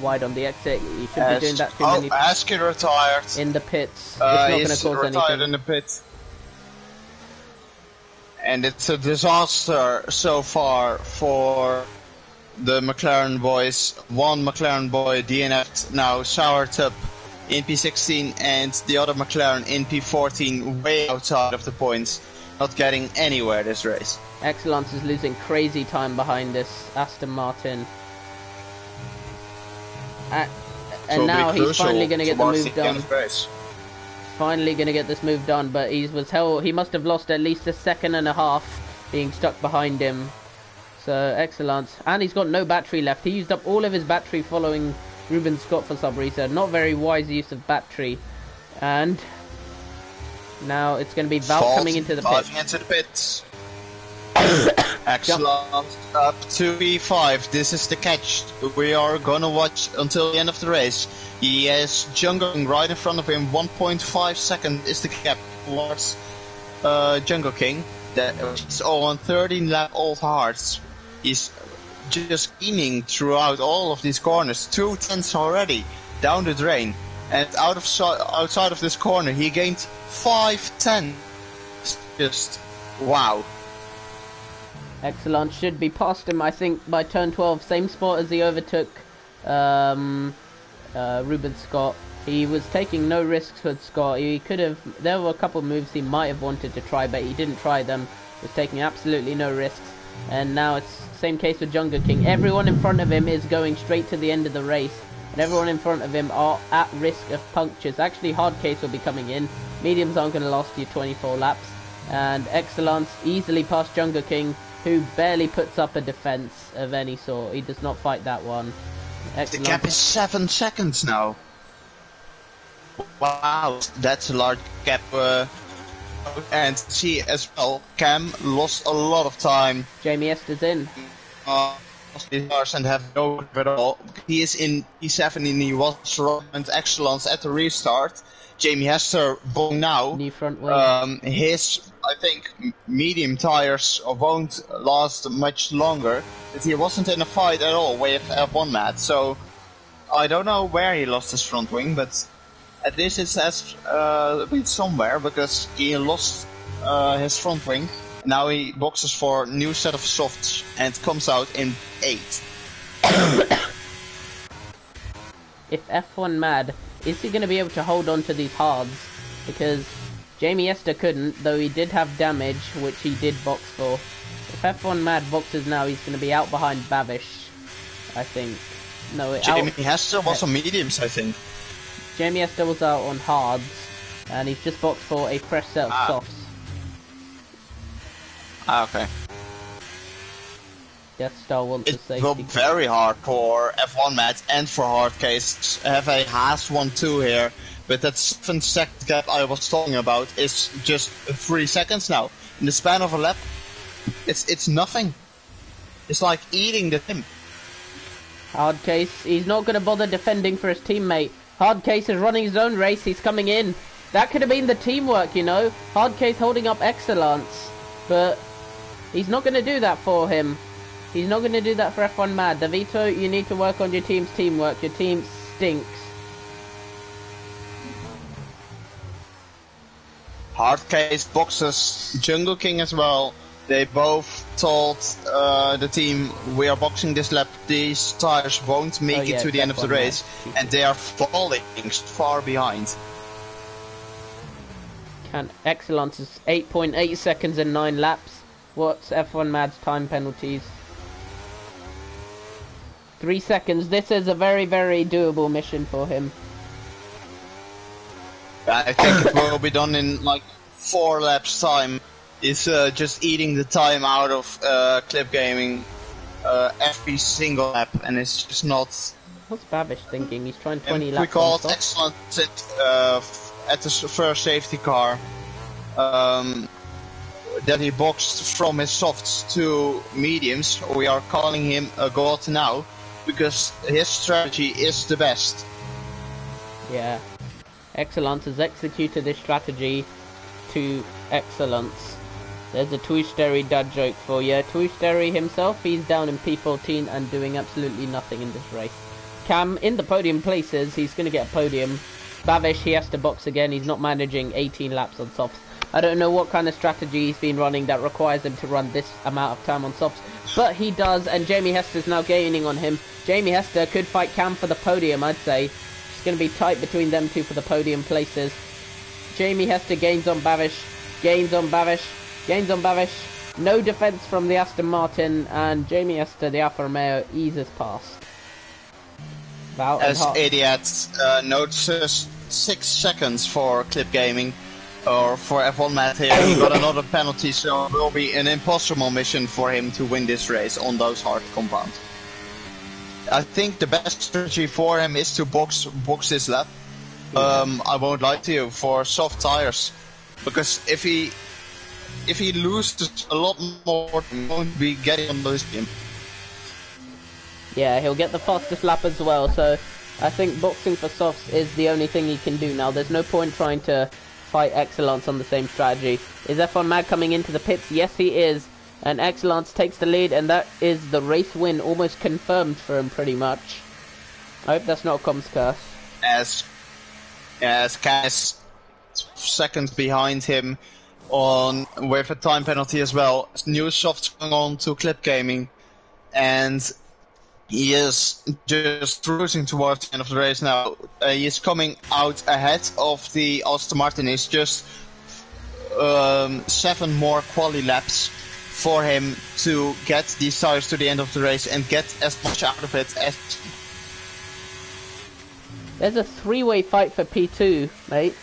Wide on the exit. He should be doing that too many. Ask it retired. In the pits. It's not going to cause retired anything. In the pits. And it's a disaster so far for the McLaren boys. One McLaren boy DNF'd now, soured up in P16, and the other McLaren in P14 way outside of the points, not getting anywhere this race. Excellence is losing crazy time behind this Aston Martin. And now he's finally going to get the move done. Finally going to get this move done, but he must have lost at least a second and a half being stuck behind him. So Excellence, and he's got no battery left. He used up all of his battery following Ruben Scott for some reason. Not very wise use of battery. And now it's going to be Val coming into the pits. Excellent. Up to P5. This is the catch. We are gonna watch until the end of the race. He has Jungle right in front of him. 1.5 seconds is the gap towards Jungle King. He's all on 13 lap old hards. He's just aiming throughout all of these corners. 2 tenths already down the drain. And outside of this corner, he gained 5 tenths. Just wow. Excellence should be past him, I think, by turn 12. Same spot as he overtook Ruben Scott. He was taking no risks with Scott. He could have... There were a couple of moves he might have wanted to try, but he didn't try them. He was taking absolutely no risks. And now it's same case with Jungle King. Everyone in front of him is going straight to the end of the race. And everyone in front of him are at risk of punctures. Actually, hard case will be coming in. Mediums aren't going to last you 24 laps. And Excellence easily past Jungle King, who barely puts up a defense of any sort. He does not fight that one. Excellent. The gap is 7 seconds now. Wow, that's a large gap. And see as well, Cam lost a lot of time. Jamie Esther's in. And have no grip at all. He is in P7 and he was and Excellence at the restart. Jamie Hester bong now. New front wing. His, I think, medium tires won't last much longer. But he wasn't in a fight at all with F1 Matt. So I don't know where he lost his front wing, but at least it says somewhere because he lost his front wing. Now he boxes for a new set of softs and comes out in 8th. If F1 Mad, is he going to be able to hold on to these hards? Because Jamie Esther couldn't, though he did have damage, which he did box for. If F1 Mad boxes now, he's going to be out behind Babish, I think. No, Jamie Esther was on mediums, I think. Jamie Esther was out on hards, and he's just boxed for a fresh set of softs. Okay. Death Star wants a It will safety be car. very hard for F1 Matt and for Hardcase to have a Haas 1-2 here, but that 7-second gap I was talking about is just 3 seconds now. In the span of a lap, it's nothing. It's like eating the time. Hardcase, he's not going to bother defending for his teammate. Hardcase is running his own race, he's coming in. That could have been the teamwork, you know. Hardcase holding up Excellence, but he's not going to do that for him. He's not going to do that for F1 Mad. DeVito, you need to work on your team's teamwork. Your team stinks. Hardcase boxes Jungle King as well. They both told the team, we are boxing this lap, these tires won't make it to the end of the race, and they are falling far behind. Excellence is 8.8 seconds in 9 laps. What's F1 Mad's time penalties? 3 seconds. This is a very, very doable mission for him. I think it will be done in like 4 laps time. Is just eating the time out of Clip Gaming every single lap, and it's just not. What's Babish thinking? He's trying 20 laps. We called excellent at the first safety car that he boxed from his softs to mediums. We are calling him a god now because his strategy is the best. Yeah, Excellence has executed this strategy to excellence. There's a Twoostery dad joke for you. Twoostery himself, he's down in P14 and doing absolutely nothing in this race. Cam, in the podium places, he's going to get a podium. Bavish, he has to box again. He's not managing 18 laps on softs. I don't know what kind of strategy he's been running that requires him to run this amount of time on softs, but he does, and Jamie Hester's now gaining on him. Jamie Hester could fight Cam for the podium, I'd say. It's going to be tight between them two for the podium places. Jamie Hester gains on Bavish, gains on Bavish, gains on Bavish. No defense from the Aston Martin, and Jamie Hester, the Alfa Romeo, eases past. As idiots notices 6 seconds for Clip Gaming, or for F1 Matt here. He got another penalty, so it will be an impossible mission for him to win this race on those hard compounds. I think the best strategy for him is to box this lap. I won't lie to you, for soft tires, because if he loses a lot more, he won't be getting on this game. Yeah, he'll get the fastest lap as well, so I think boxing for softs is the only thing he can do now. There's no point trying to fight Excellence on the same strategy. Is F1 Mad coming into the pits? Yes, he is. And Excellence takes the lead, and that is the race win almost confirmed for him, pretty much. I hope that's not a comms curse. As Cass seconds behind him with a time penalty as well. New softs going on to Clip Gaming, and he is just cruising towards the end of the race now. He is coming out ahead of the Aston Martin. It's just 7 more quali laps for him to get these tires to the end of the race and get as much out of it as. There's a 3-way fight for P2, mate.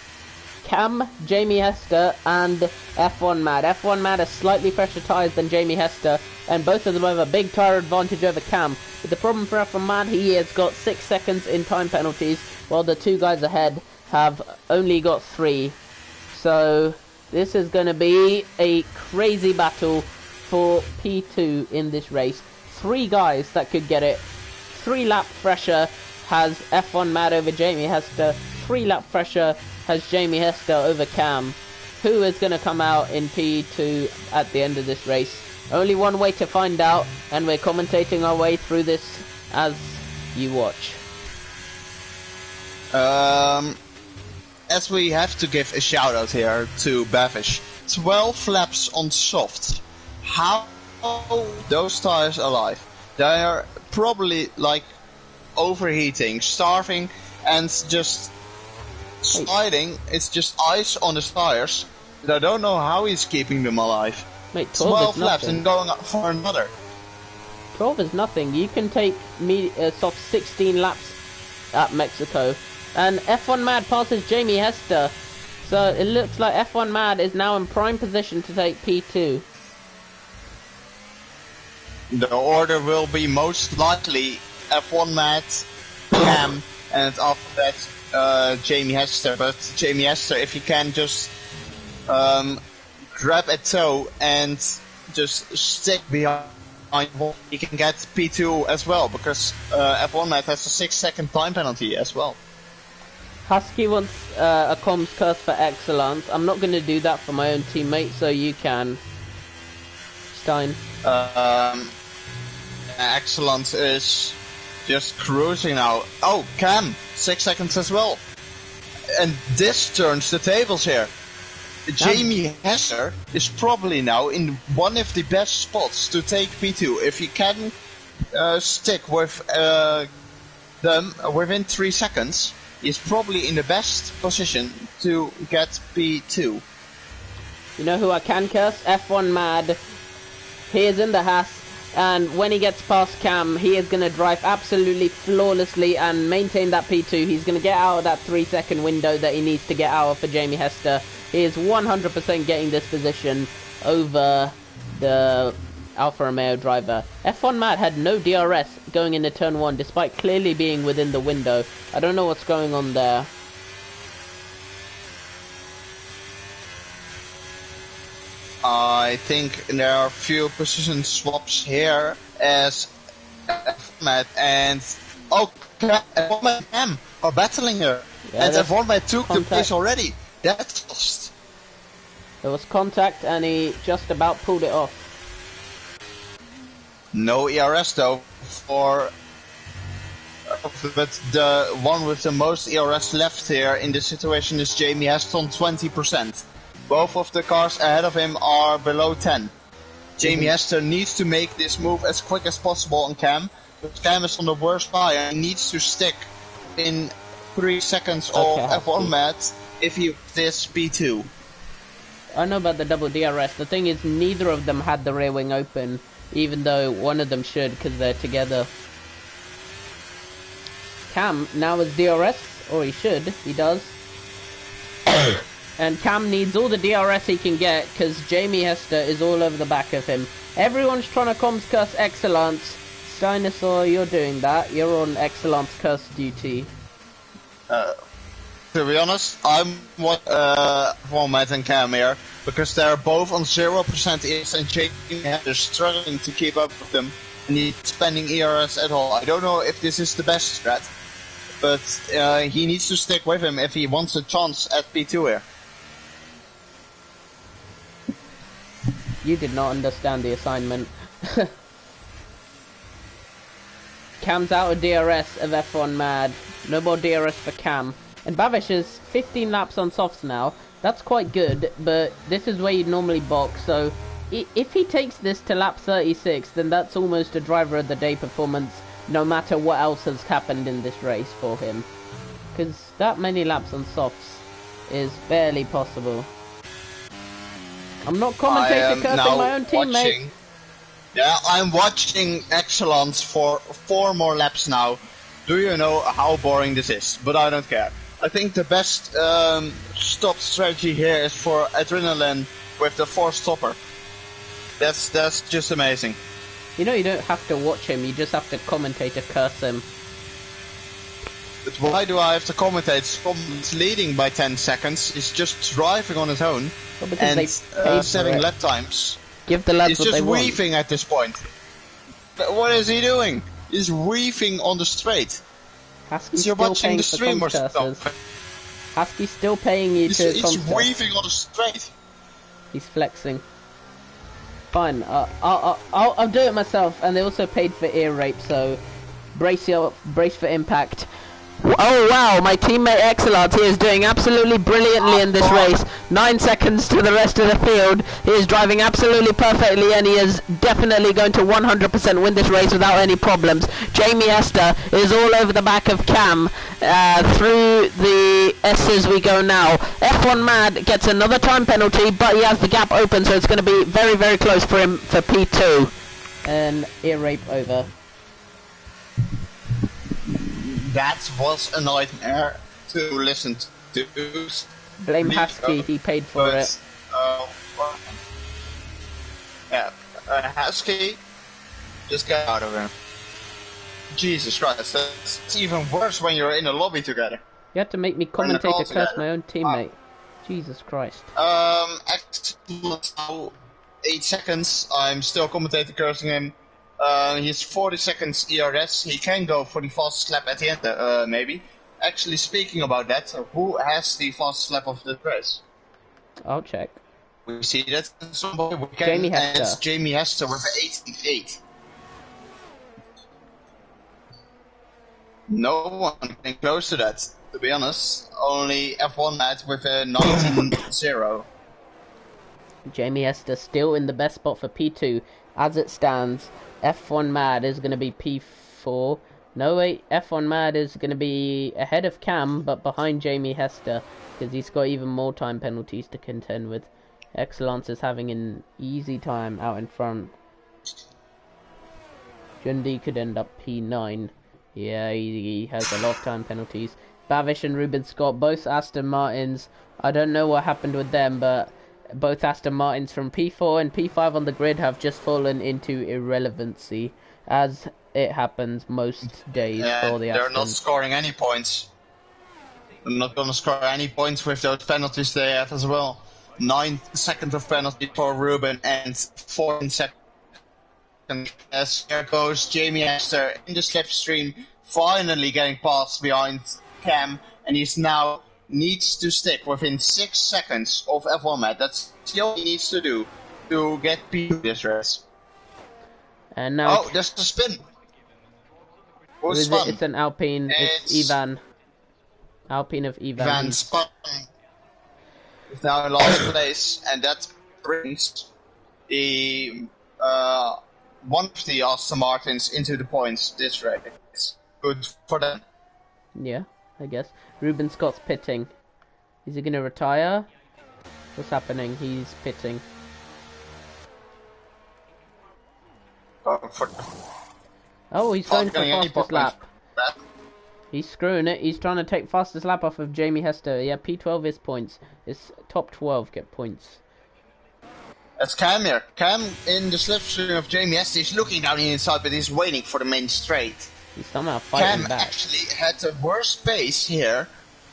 Cam, Jamie Hester, and F1 Mad. F1 Mad has slightly fresher tyres than Jamie Hester, and both of them have a big tyre advantage over Cam. But the problem for F1 Mad, he has got 6 seconds in time penalties, while the 2 guys ahead have only got 3. So this is going to be a crazy battle for P2 in this race. 3 guys that could get it. 3 lap fresher has F1 Mad over Jamie Hester. 3 lap fresher has Jamie Hester over Cam. Who is going to come out in P2 at the end of this race? Only one way to find out, and we're commentating our way through this as you watch. As we have to give a shout out here to Bavish. 12 laps on soft. How those tires alive? They are probably like overheating, starving, and just sliding. It's just ice on his tires. And I don't know how he's keeping them alive. Mate, 12 laps and going up for another. 12 is nothing. You can take soft 16 laps at Mexico. And F1 Mad passes Jamie Hester. So it looks like F1 Mad is now in prime position to take P2. The order will be most likely F1 Matt, Cam, and after that Jamie Hester. But Jamie Hester, if he can just grab a toe and just stick behind, he can get P2 as well, because F1 Matt has a 6-second time penalty as well. Husky wants a comms curse for excellence. I'm not going to do that for my own teammate, so you can. Stein. Excellence is just cruising now. Oh, Cam, 6 seconds as well. And this turns the tables here. Jamie Hesser is probably now in one of the best spots to take P2. If he can stick with them within 3 seconds, he's probably in the best position to get P2. You know who I can curse? F1 Mad. He is in the Haas, and when he gets past Cam, he is going to drive absolutely flawlessly and maintain that P2. He's going to get out of that 3-second window that he needs to get out of for Jamie Hester. He is 100% getting this position over the Alfa Romeo driver. F1 Matt had no DRS going into turn 1 despite clearly being within the window. I don't know what's going on there. I think there are a few position swaps here as F1 Matt and F1 Matt and Cam are battling her. Yeah, and F1 Matt took the place already. That's lost. There was contact and he just about pulled it off. No ERS though for but the one with the most ERS left here in this situation is Jamie Heston, 20%. Both of the cars ahead of him are below 10. Jamie Hester needs to make this move as quick as possible on Cam. But Cam is on the worst tire and needs to stick in 3 seconds of F1 Matt if he this P2. I know about the double DRS. The thing is, neither of them had the rear wing open, even though one of them should because they're together. Cam now has DRS, or he should. He does. And Cam needs all the DRS he can get because Jamie Hester is all over the back of him. Everyone's trying to comms curse excellence. Dinosaur, you're doing that. You're on excellence curse duty. To be honest, I'm for Matt and Cam here because they're both on 0% ERS and Jamie Hester is struggling to keep up with them and he's spending ERS at all. I don't know if this is the best strat, but he needs to stick with him if he wants a chance at P2 here. You did not understand the assignment. Cam's out of DRS of F1 Mad. No more DRS for Cam. And Babish is 15 laps on softs now. That's quite good, but this is where you'd normally box. So if he takes this to lap 36, then that's almost a driver of the day performance, no matter what else has happened in this race for him. Because that many laps on softs is barely possible. I'm not commentating cursing my own teammate. Yeah, I'm watching Excellence for 4 more laps now. Do you know how boring this is? But I don't care. I think the best stop strategy here is for Adrenaline with the 4 stopper. That's just amazing. You know you don't have to watch him, you just have to commentate or curse him. But why do I have to commentate? Someone's leading by 10 seconds, he's just driving on his own and setting lap times. Give the lads what they want. He's just weaving at this point. But what is he doing? He's weaving on the straight. Husky's You're still watching paying the for stream or comms curses. something. Husky's still paying you to He's weaving on the straight. He's flexing. Fine, I'll do it myself, and they also paid for ear rape, so brace for impact. Oh wow, my teammate Excellent, he is doing absolutely brilliantly in this race. 9 seconds to the rest of the field. He is driving absolutely perfectly and he is definitely going to 100% win this race without any problems. Jamie Hester is all over the back of Cam. Through the S's we go now. F1 Mad gets another time penalty, but he has the gap open, so it's going to be very, very close for him for P2. And ear rape over. That was a nightmare to listen to. Blame Husky, he paid for it. Yeah, Husky Just get out of here. Jesus Christ, that's even worse when you're in a lobby together. You had to make me commentate a curse my own teammate. Jesus Christ. Excellent. Now, 8 seconds. I'm still commentating cursing him. He's 40 seconds ERS. He can go for the fastest lap at the end, maybe. Actually, speaking about that, who has the fastest lap of the race? I'll check. We see that somebody we can, Jamie Hester. And it's Jamie Hester with 88. No one came close to that, to be honest. Only F1 Matt with a 19-0. Jamie Hester still in the best spot for P2. As it stands, F1 Mad is going to be P4. No, wait, F1 Mad is going to be ahead of Cam, but behind Jamie Hester, because he's got even more time penalties to contend with. Excellence is having an easy time out in front. Jundi could end up P9. Yeah, he has a lot of time penalties. Bavish and Ruben Scott, both Aston Martins. I don't know what happened with them, but both Aston Martins from P4 and P5 on the grid have just fallen into irrelevancy, as it happens most days for the Astons. They're not scoring any points. They're not going to score any points with those penalties they have as well. 9 seconds of penalty for Ruben and 14 seconds. As there goes Jamie Hester in the slipstream, finally getting past behind Cam, and he's now needs to stick within 6 seconds of F1 Matt. That's all he needs to do to get P this race. And now there's the spin. It's an Alpine. It's Ivan. Alpine of Ivan. Van Spun is now in last place, and that brings the one of the Aston Martins into the points this race. Good for them. Yeah, I guess. Ruben Scott's pitting. Is he going to retire? What's happening? He's pitting. Oh, he's going for fastest lap. He's screwing it. He's trying to take fastest lap off of Jamie Hester. Yeah, P12 is points. It's top 12 get points. That's Cam here. Cam in the slipstream of Jamie Hester. He's looking down the inside, but he's waiting for the main straight. He's somehow fighting Cam back. actually had the worst pace here,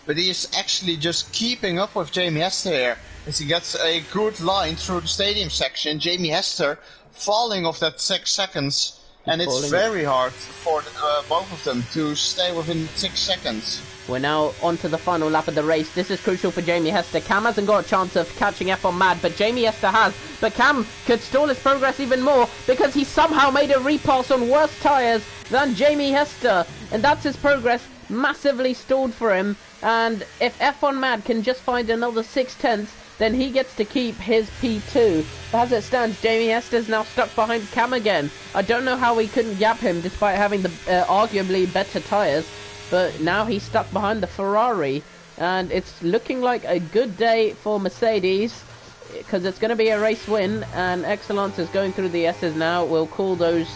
but he is actually just keeping up with Jamie Hester here. As he gets a good line through the stadium section. Jamie Hester falling off that 6 seconds. And it's very hard for both of them to stay within 6 seconds. We're now on to the final lap of the race. This is crucial for Jamie Hester. Cam hasn't got a chance of catching F1 Mad, but Jamie Hester has. But Cam could stall his progress even more because he somehow made a repass on worse tyres than Jamie Hester. And that's his progress massively stalled for him. And if F1 Mad can just find another 6/10, then he gets to keep his P2. As it stands, Jamie Hester's now stuck behind Cam again. I don't know how he couldn't gap him despite having the arguably better tyres, but now he's stuck behind the Ferrari, and it's looking like a good day for Mercedes, because it's going to be a race win, and Excellence is going through the S's now. We'll call those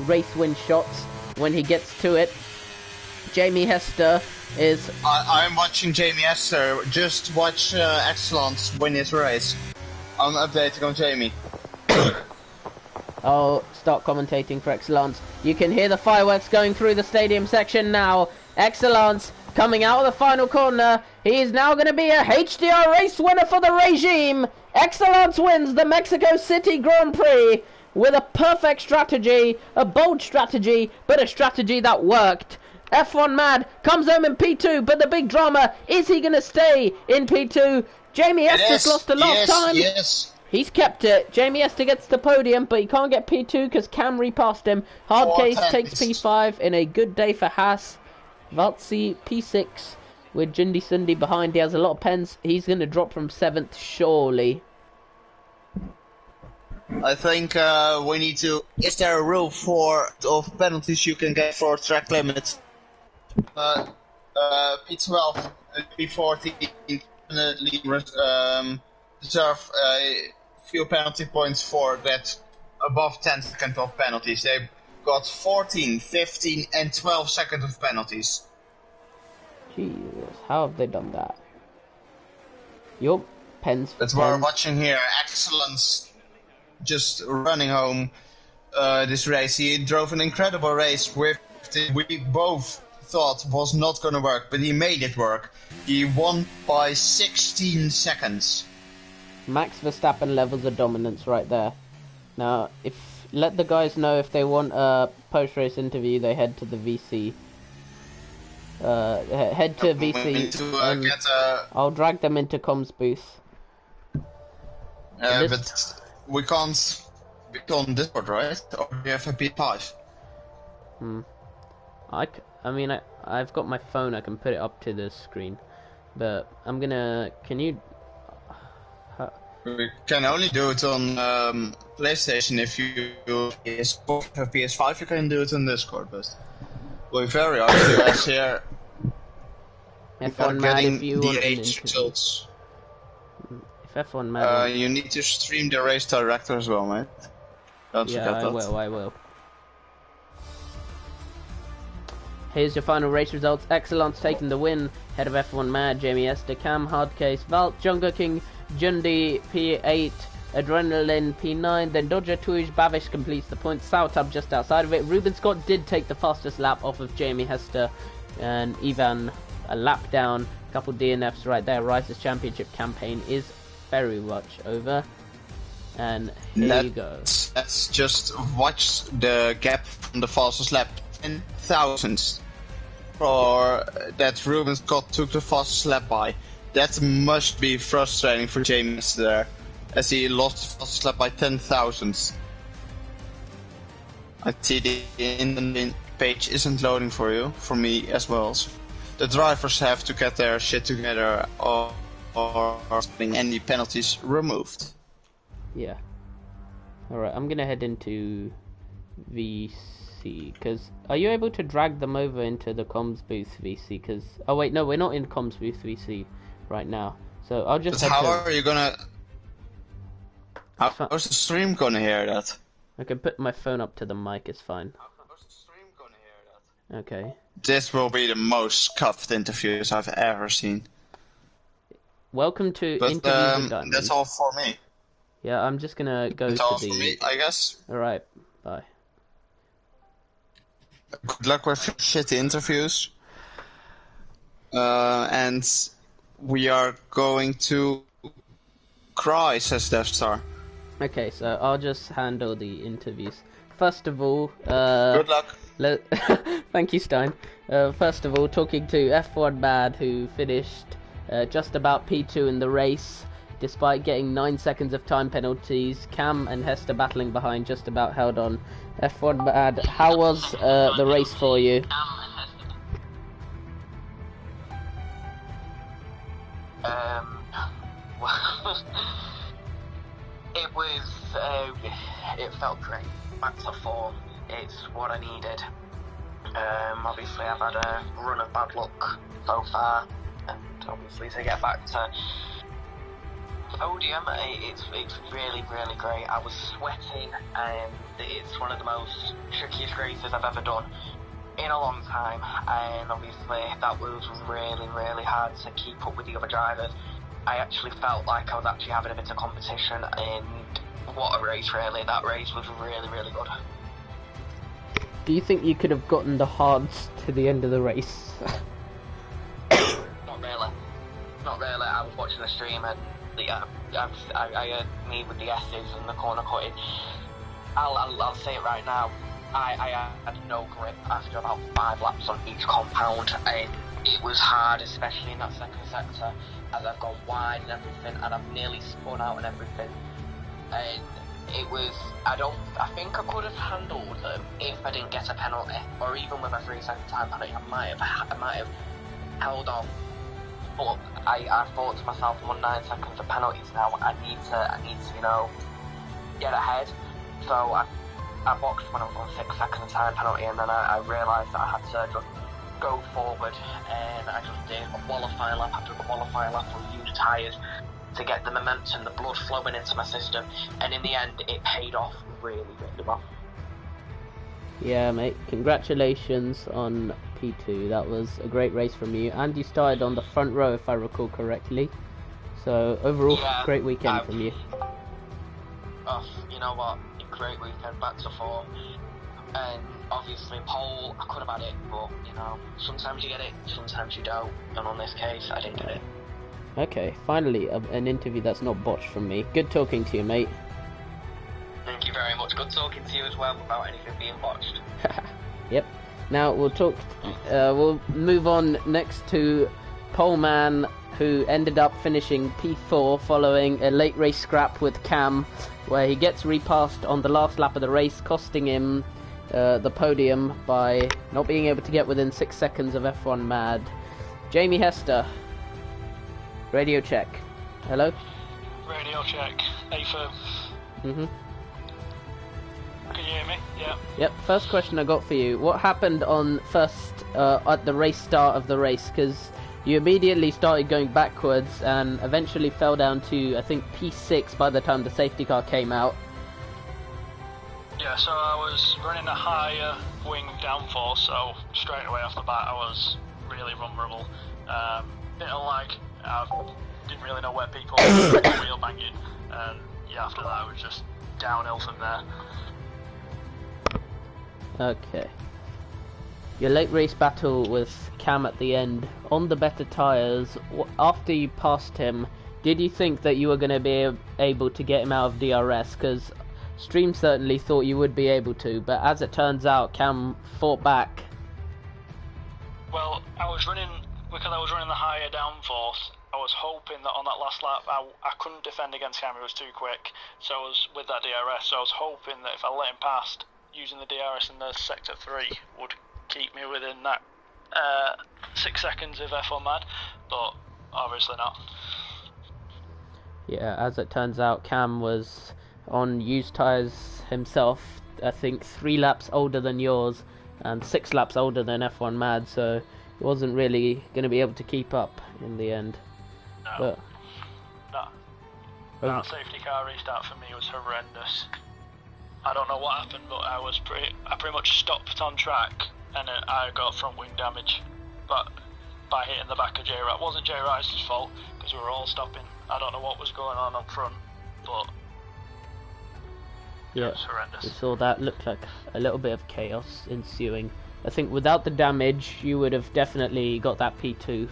race win shots when he gets to it. Jamie Hester is... I'm watching Jamie Hester. Just watch Excellence win his race. I'm updating on Jamie. Oh, start commentating for Excellence. You can hear the fireworks going through the stadium section now. Excellence coming out of the final corner. He is now going to be a HDR race winner for the regime. Excellence wins the Mexico City Grand Prix with a perfect strategy, a bold strategy, but a strategy that worked. F1 Mad comes home in P2, but the big drama, is he going to stay in P2? Jamie Hester's lost a lot of time. Yes. He's kept it. Jamie Hester gets the podium, but he can't get P2 because Cam repassed him. Hardcase takes P5 in a good day for Haas. Valtzi P6 with Jundi Sundi behind. He has a lot of pens. He's going to drop from 7th, surely. I think we need to... Is there a rule of penalties you can get for track limits? P12 and P14 definitely deserve a few penalty points for that above 10 seconds of penalties. They've got 14, 15 and 12 seconds of penalties. Jesus, how have they done that? Yup, pens. That's what we're watching here. Excellence just running home. this race. He drove an incredible race with we both thought was not going to work, but he made it work. He won by 16 seconds. Max Verstappen levels of dominance right there. Now, let the guys know if they want a post-race interview, they head to the VC. Head to VC. I'll drag them into comms booth. But we can't be on Discord, right? Or we have a P5. I mean, I've got my phone. I can put it up to the screen, but I'm gonna. Can you? We can only do it on PlayStation. If you have PS5, you can do it on Discord, but we're very obvious as here. F1 Mad, if you want an results. If F1 Mad, you need to stream the race director as well, mate. Don't forget that. I will. Here's your final race results. Excellence taking the win. Head of F1 Mad, Jamie Esther, Cam, Hardcase, Valt, Jungle King, Jundi, P8, Adrenaline, P9, then Dodger, Touge, Bavish completes the points. Sautab just outside of it. Ruben Scott did take the fastest lap off of Jamie Hester, and Ivan a lap down. A couple DNFs right there. Rises Championship campaign is very much over. And here you go. Let's just watch the gap from the fastest lap. 10,000. Or that Ruben Scott took the fastest lap by. That must be frustrating for James there, as he lost the fastest lap by 10,000. I see the in page isn't loading for you, for me as well. So the drivers have to get their shit together, or getting any penalties removed. Yeah. Alright, I'm gonna head into VC, because are you able to drag them over into the comms booth VC? Because oh wait, no, we're not in comms booth VC right now. So I'll just. But how are you gonna? How's the stream gonna hear that? I can put my phone up to the mic. It's fine. How's the stream gonna hear that? Okay. This will be the most scuffed interviews I've ever seen. Welcome to Interviews and Diamonds. That's all for me. Yeah, I'm just gonna go that's to all the. For me, I guess. All right. Bye. Good luck with shitty interviews. And we are going to cry, says Death Star. Okay, so I'll just handle the interviews. First of all, good luck. Thank you, Stein. First of all, talking to F1 Mad, who finished just about P2 in the race, despite getting 9 seconds of time penalties. Cam and Hester battling behind, just about held on. F1 Mad, how was the race for you? Well, it felt great. Back to form. It's what I needed. Obviously I've had a run of bad luck so far, and obviously to get back to podium, it's really, really great. I was sweating, and it's one of the most trickiest races I've ever done in a long time, and obviously that was really, really hard to keep up with the other drivers. I actually felt like I was actually having a bit of competition, and what a race, really. That race was really, really good. Do you think you could have gotten the hards to the end of the race? Not really. Not really. I was watching the stream, and I heard me with the S's and the corner cutting. I'll say it right now. I had no grip after about 5 laps on each compound, and it was hard, especially in that second sector, as I've gone wide and everything, and I've nearly spun out and everything. And it was, I think I could have handled them if I didn't get a penalty, or even with a 3-second time penalty, I might have held on. But I thought to myself, I'm on 9 seconds of penalties now. I need to, get ahead. So I boxed when I was on 6 seconds time penalty, and then I realised that I had to just go forward, and I just did a qualifying lap after qualifying lap on used tyres to get the momentum, the blood flowing into my system, and in the end it paid off really, really well. Yeah, mate, congratulations on P2. That was a great race from you, and you started on the front row if I recall correctly. So overall, yeah, great weekend from you. Oh, you know what? great weekend, back to form. And obviously pole, I could have had it, but you know, sometimes you get it, sometimes you don't. And on this case, I didn't get it. Okay, finally an interview that's not botched from me. Good talking to you, mate. Thank you very much. Good talking to you as well without anything being botched. Yep. Now we'll talk. We'll move on next to pole man, who ended up finishing P4 following a late race scrap with Cam, where he gets repassed on the last lap of the race, costing him the podium by not being able to get within 6 seconds of F1 Mad. Jamie Hester. Radio check. Hello? Radio check. A firm. Mhm. Can you hear me? Yeah. Yep. First question I got for you. What happened on at the race start of the race? Because you immediately started going backwards and eventually fell down to, I think, P6 by the time the safety car came out. Yeah, so I was running a higher wing downforce, so straight away off the bat I was really vulnerable. I didn't really know where people were wheel banging, and yeah, after that it was just downhill from there. Okay. Your late race battle with Cam at the end, on the better tyres, after you passed him, did you think that you were going to be able to get him out of DRS? Because Stream certainly thought you would be able to, but as it turns out, Cam fought back. Well, because I was running the higher downforce, I was hoping that on that last lap I couldn't defend against Cam, he was too quick, so I was with that DRS, so I was hoping that if I let him past, using the DRS in the sector 3 would keep me within that 6 seconds of F1 Mad, but obviously not. Yeah, as it turns out, Cam was on used tyres himself, I think 3 laps older than yours and 6 laps older than F1 Mad, so he wasn't really going to be able to keep up in the end. No. That safety car restart for me was horrendous. I don't know what happened, but I pretty much stopped on track, and I got front wing damage, but by hitting the back of J-Rice. It wasn't J-Rice's fault, because we were all stopping. I don't know what was going on up front, but yeah, it was horrendous. We saw that. Looked like a little bit of chaos ensuing. I think without the damage, you would have definitely got that P2.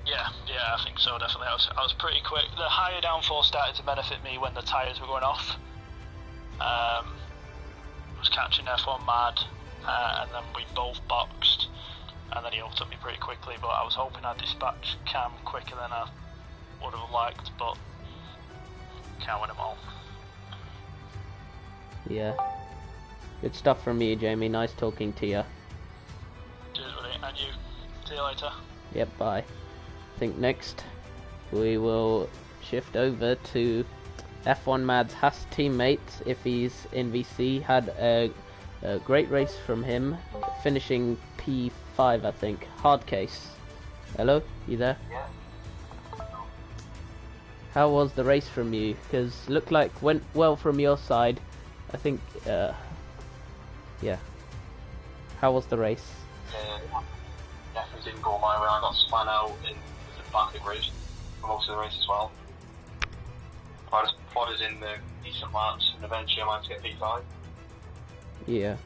Yeah, I think so, definitely. I was pretty quick. The higher downforce started to benefit me when the tyres were going off. I was catching F1 Mad, and then we both boxed, and then he overtook me pretty quickly, but I was hoping I'd dispatch Cam quicker than I would have liked, but can't win them all. Yeah. Good stuff from you, Jamie. Nice talking to you. Cheers, buddy. And you. See you later. Yep, bye. I think next we will shift over to F1 Mad's Haas teammate, if he's in VC. Had a great race from him, finishing P5, I think. Hard case. Hello? You there? Yeah. How was the race from you? Because looked like went well from your side. I think, yeah. How was the race? Definitely didn't go my way. I got spun out in the back of the grid for most of the race as well. I just plodded in the decent laps and eventually I managed to get P5. Yeah.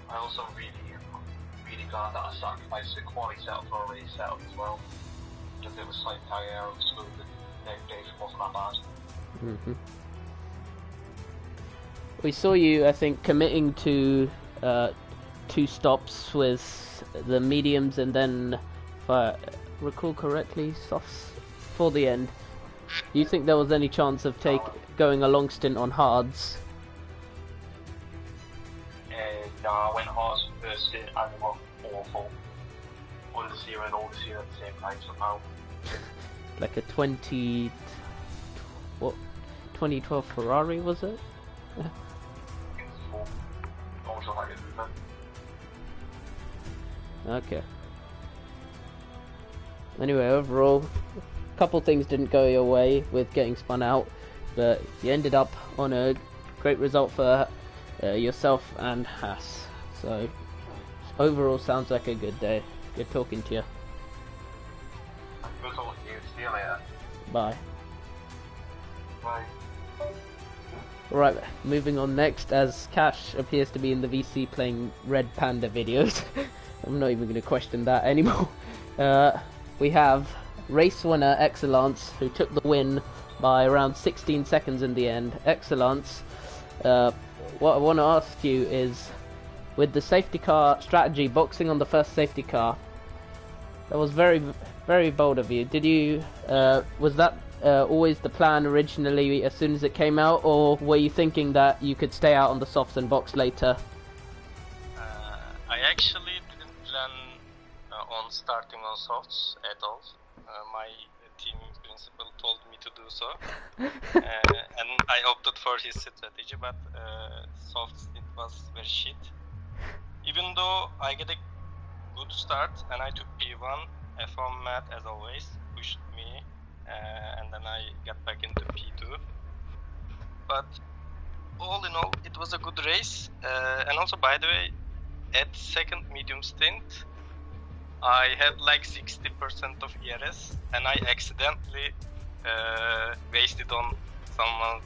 I also really glad that I sacrificed the quality setup for a race setup as well. Because it was slight tyre error was smooth and Dave wasn't that bad. Mhm. We saw you, I think, committing to 2 stops with the mediums and then, if I recall correctly, softs for the end. Do you think there was any chance of going a long stint on hards? No, I went hard for the first stint and they were awful. Under-seer and over-seer at the same time somehow. Like a 2012 Ferrari, was it? Almost like a movement. Okay. Anyway, overall, a couple things didn't go your way with getting spun out, but you ended up on a great result for yourself and Haas. So, overall, sounds like a good day. Good talking to you. Good talking to you. See you later. Bye. Right. Right, moving on next, as Cash appears to be in the VC playing Red Panda videos. I'm not even going to question that anymore. We have race winner Excellence, who took the win by around 16 seconds in the end. Excellence, what I want to ask you is, with the safety car strategy, boxing on the first safety car, that was very, very bold of you. Did you, was that always the plan originally as soon as it came out, or were you thinking that you could stay out on the softs and box later? I actually didn't plan on starting on softs at all. My team principal told me to do so, and I opted for his strategy, but softs, it was very shit. Even though I get a good start and I took P1, F1 Matt as always pushed me, and then I got back into P2. But all in all, it was a good race, and also, by the way, at second medium stint, I had like 60% of ERS, and I accidentally wasted on someone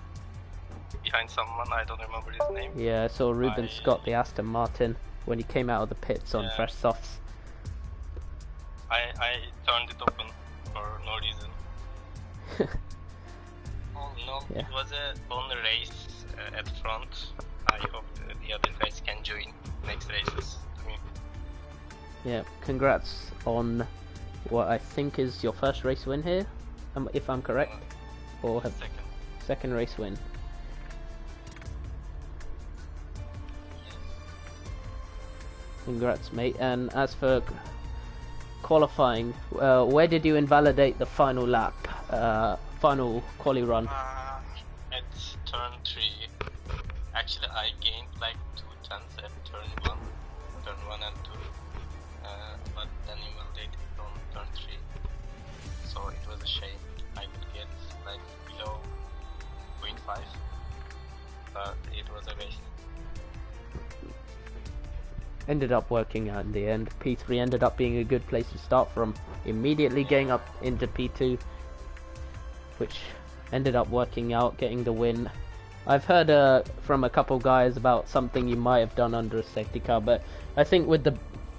behind someone. I don't remember his name. Yeah, I saw Ruben Scott, the Aston Martin, when he came out of the pits on fresh softs. I turned it open for no reason. All in all, it was a fun race at front. I hope the other guys can join next races to me. Yeah, congrats on what I think is your first race win here, if I'm correct, or second race win. Congrats, mate. And as for qualifying, where did you invalidate the final lap, final quali run? At turn 3. Actually, I gained like 2 tenths at turn 1 and 2, but then invalidated on turn 3. So it was a shame. I could get like below 0.5, but it was a waste. Ended up working out in the end. P3 ended up being a good place to start from, immediately getting up into P2, which ended up working out, getting the win. I've heard from a couple guys about something you might have done under a safety car, but I think with the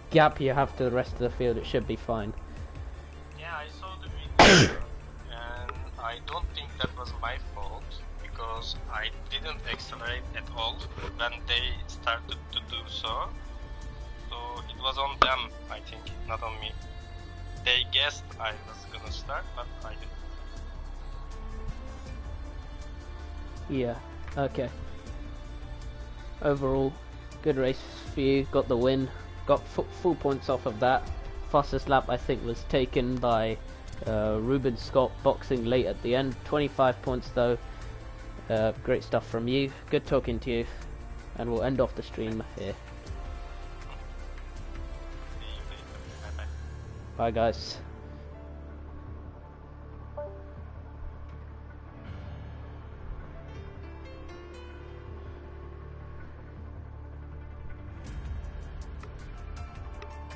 gap you have to the rest of the field, it should be fine. Yeah, I saw the video, and I don't think that was my fault, because I didn't accelerate at all when they started to do so. So it was on them, I think, not on me. They guessed I was gonna start, but I didn't. Yeah, okay. Overall, good race for you, got the win, got full points off of that. Fastest lap I think was taken by Ruben Scott, boxing late at the end, 25 points though. Great stuff from you, good talking to you, and we'll end off the stream here. Bye guys.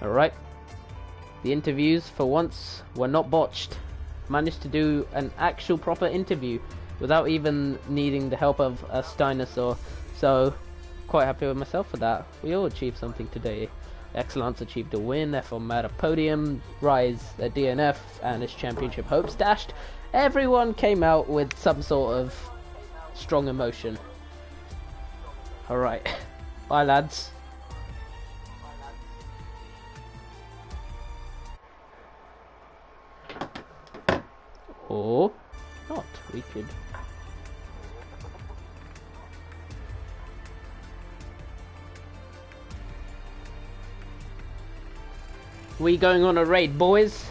Alright, the interviews for once were not botched. Managed to do an actual proper interview without even needing the help of a Steinosaur, so quite happy with myself for that. We all achieved something today. Excellence achieved a win, F1 Mad a podium, Rise a DNF and his championship hopes dashed. Everyone came out with some sort of strong emotion. Alright, bye lads. Or not, we could... We going on a raid, boys?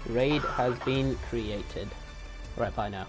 Raid has been created. Right, bye now.